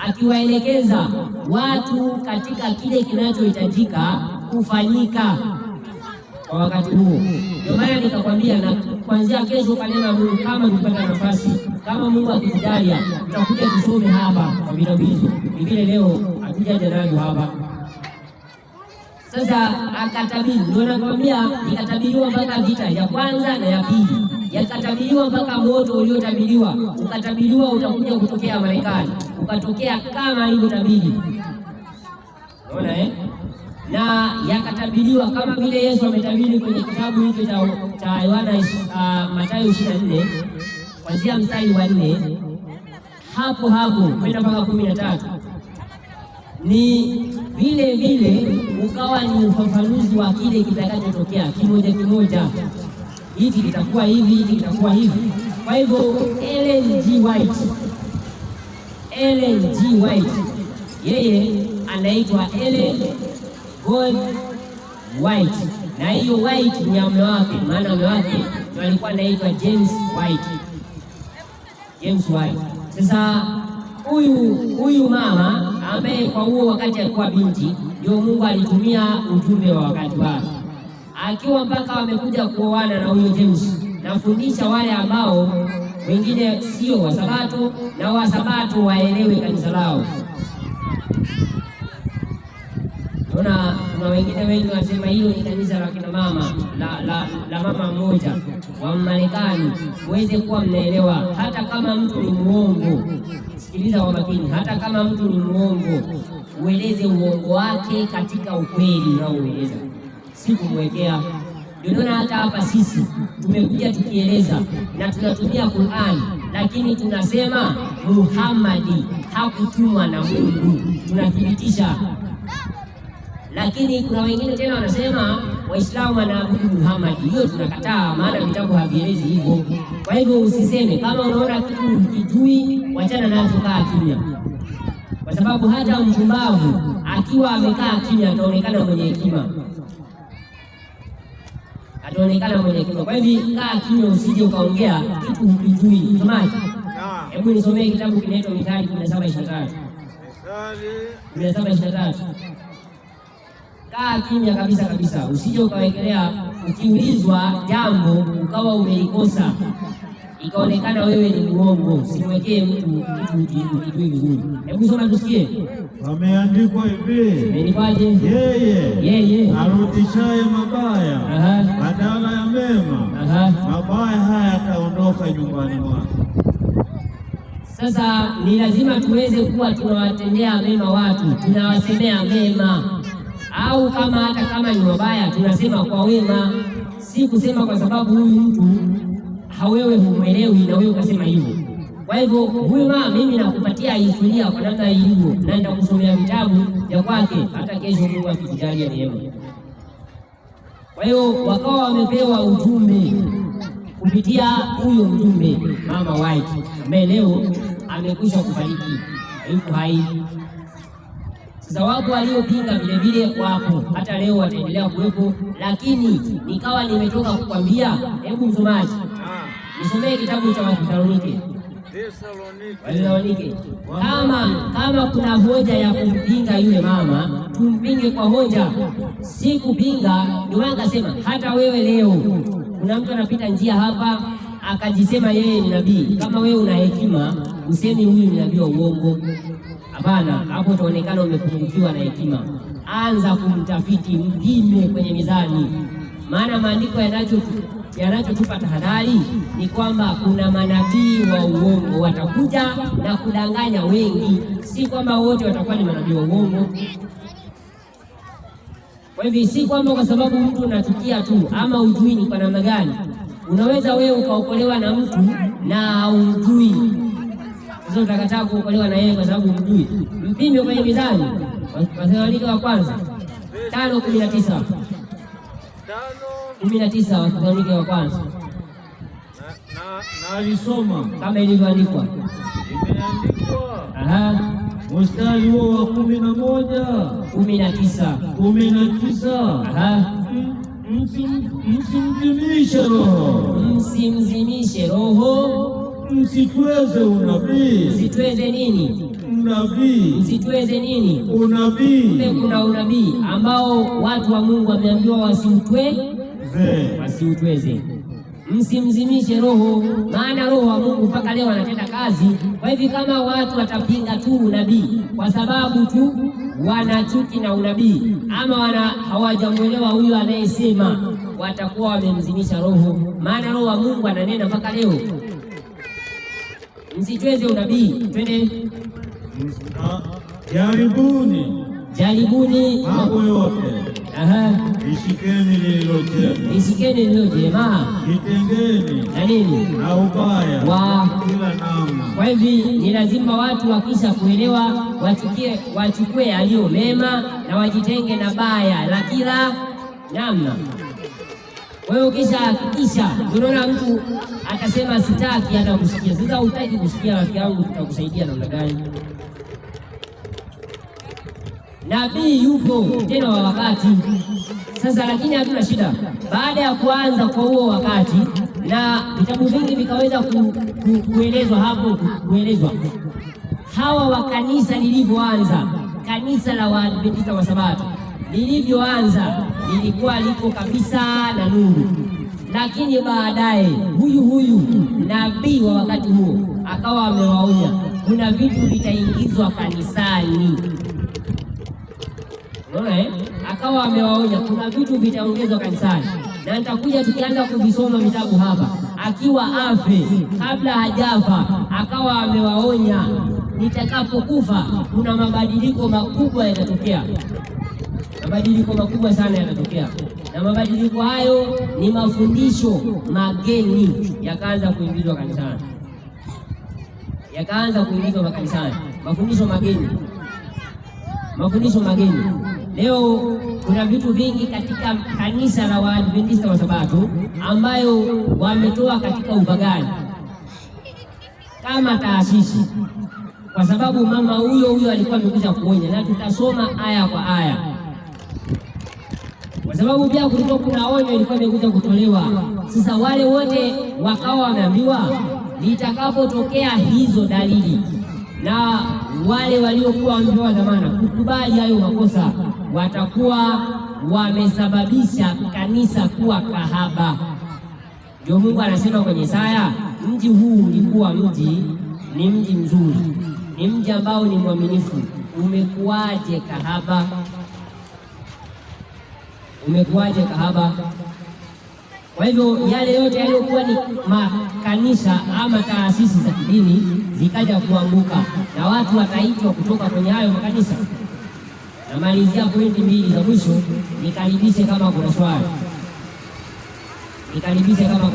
akiwaelekeza watu katika kile kinachohitajika kufanyika kwa wakati huo. Ndio maana nikakwambia, na kuanzia kesho kwa neno la Mungu, kama tupata nafasi, kama Mungu akitujalia, tutakuja tusome hapa kwa vitabu hizo. Vile leo hatujaja navyo hapa. Sasa akatabiri, ndio nakwambia, ikatabiriwa mpaka vita ya kwanza na ya pili, yakatabiriwa mpaka moto uliotabiriwa, ukatabiriwa utakuja kutokea Marekani, ukatokea kama ilivyotabiri. Unaona na yakatabiriwa kama vile Yesu ametabiri kwenye kitabu hicho cha Yohana Mathayo 24 kuanzia mstari wa 4 hapo kwenda mpaka 13. Ni vile vile ukawa ni ufafanuzi wa kile kitakachotokea kimoja. Hiki kitakuwa hivi, hiki kitakuwa hivi. Kwa hivyo Ellen G. White yeye anaitwa Ellen Gold White, na hiyo White ni ya mume wake, maana mume wake alikuwa anaitwa James White. Sasa huyu mama ambaye kwa huo wakati alikuwa binti, ndio Mungu alitumia ujumbe wa wakati wake, akiwa mpaka wamekuja kuoana na huyo James. Nafundisha wale ambao wengine sio wa Sabato na wa Sabato waelewe kanisa lao. Kuna wengine wengi wanasema hilo ni kanisa la kina mama la mama mmoja wa Marekani. Uweze kuwa mnaelewa, hata kama mtu ni muongo, sikiliza kwa makini, hata kama mtu ni muongo, ueleze uongo wake katika ukweli unaoeleza, si kumwekea. Ndio hata hapa sisi tumekuja tukieleza na tunatumia Qur'an, lakini tunasema Muhammad hakutumwa na Mungu, tunathibitisha. Lakini kuna wengine tena wanasema Waislamu wanaabudu Muhammad. Hiyo tunakataa, maana vitabu havielezi hivyo. Kwa hivyo usiseme kama unaona kitu hukijui, wachana nacho, kaa kimya, kwa sababu hata mpumbavu akiwa amekaa kimya ataonekana mwenye hekima, ataonekana mwenye hekima. Kwa hivyo kaa kimya, usije ukaongea kitu hukijui. Msomaji, hebu nisomee kitabu kinaitwa Mithali 17:23. 17:23. Kaa kimya kabisa kabisa, usije ukawekelea. Ukiulizwa jambo ukawa umelikosa ikaonekana wewe ni muongo, simwekee mtu kitu kijui vizuri. Hebu soma tusikie. Ameandikwa hivi, imeandikwaje? Yeye arudishaye mabaya badala ya mema, mabaya haya yataondoka nyumbani mwake. Sasa ni lazima tuweze kuwa tunawatendea mema watu, tunawasemea mema, au hata kama ni mabaya tunasema kwa wema, si kusema kwa sababu huyu mtu hawewe humwelewi na wewe ukasema hivyo. Kwa hivyo huyu mama mimi nakupatia historia kwa namna hivyo, na nitakusomea vitabu vya kwake hata kesho Mungu akitujalia neema. Kwa hiyo wakawa wamepewa ujumbe kupitia huyo mjumbe Mama White ambaye leo amekwisha kufariki, yuko hai. Sasa wapo waliopinga vile vile, wapo hata leo wataendelea kuwepo, lakini nikawa nimetoka kukwambia. Hebu msomaji nisomee kitabu cha Wathesalonike. Kama kuna hoja ya kumpinga yule mama, tumpinge kwa hoja, si kupinga. Ndio wakasema hata wewe leo kuna mtu anapita njia hapa akajisema yeye ni nabii. Kama wewe una hekima, usemi huyu ni nabii wa uongo. Hapana, hapo utaonekana umepungukiwa na hekima. Anza kumtafiti, mpime kwenye mizani, maana maandiko yanachotupa tahadhari ni kwamba kuna manabii wa uongo watakuja na kudanganya wengi, si kwamba wote watakuwa ni manabii wa uongo. Kwa hivyo si kwamba kwa sababu mtu unachukia tu ama ujui ni kwa namna gani. Unaweza wewe ukaokolewa na mtu na ujui, sasa utakataa kuokolewa na yeye kwa sababu ujui. Mpime kwenye mizani. Wathesalonike wa kwanza 5:19. 5:19 Wathesalonike wa kwanza. Na alisoma kama ilivyoandikwa. Imeandikwa. Mstari huo wa 19. Msimzimishe roho. Msimzimishe roho. Msitweze unabii. Msitweze nini? Unabii. Msitweze nini? Unabii. Kumbe kuna unabii ambao watu wa Mungu wameambiwa wasiutweze. Msimzimishe roho, maana roho wa Mungu mpaka leo anatenda kazi. Kwa hivyo kama watu watapinga tu unabii kwa sababu tu wana chuki na unabii ama hawajamwelewa huyu anayesema, watakuwa wamemzimisha roho, maana roho wa Mungu ananena mpaka leo. Msitweze unabii. Twende. Jaribuni mambo yote. Ishikeni lililo jema. Jitengeni na nini? Na ubaya wa kila namna. Kwa hivyo ni lazima watu wakisha kuelewa wachukue yaliyo mema na wajitenge na baya la kila namna. Wewe ukisha unaona mtu akasema sitaki hata kusikia. Sasa hutaki kusikia, rafiki yangu, tutakusaidia namna gani? Nabii yupo tena wa wakati sasa, lakini hatuna shida. Baada ya kuanza kwa huo wakati na vitabu vingi vikaweza kuelezwa hapo, hawa wa kanisa lilivyoanza, kanisa la Waadventista wa Sabato lilivyoanza lilikuwa liko kabisa na nuru, lakini baadaye huyu nabii wa wakati huo akawa amewaonya kuna vitu vitaingizwa kanisani. Unaona akawa amewaonya kuna vitu vitaongezwa kanisani, na nitakuja tukianza kuvisoma vitabu hapa. Akiwa afe kabla hajafa akawa amewaonya nitakapokufa kuna mabadiliko makubwa yatatokea, mabadiliko makubwa sana yatatokea, na mabadiliko hayo ni mafundisho mageni yakaanza kuingizwa kanisani, mafundisho mageni. Leo kuna vitu vingi katika kanisa la Waadventista wa Sabato ambayo wametoa katika upagani kama taasisi, kwa sababu mama huyo alikuwa amekuja kuonya, na tutasoma aya kwa aya, kwa sababu pia kulikuwa kuna onyo ilikuwa imekuja kutolewa. Sasa wale wote wakawa wameambiwa litakapotokea hizo dalili, na wale waliokuwa wamepewa dhamana kukubali hayo makosa, watakuwa wamesababisha kanisa kuwa kahaba. Ndio Mungu anasema kwenye Isaya, mji huu ulikuwa ni mji mzuri, ni mji ambao ni mwaminifu, umekuwaje kahaba? Umekuwaje kahaba? Kwa hivyo yale yote yaliyokuwa ni makanisa ama taasisi za kidini zikaja kuanguka, na watu wataitwa kutoka kwenye hayo makanisa. Namalizia pointi mbili za mwisho, nikaribishe kama kuna swali. Nikaribishe kama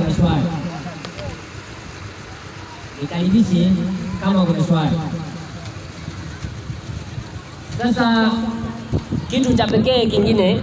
kuna swali. Sasa kitu cha pekee kingine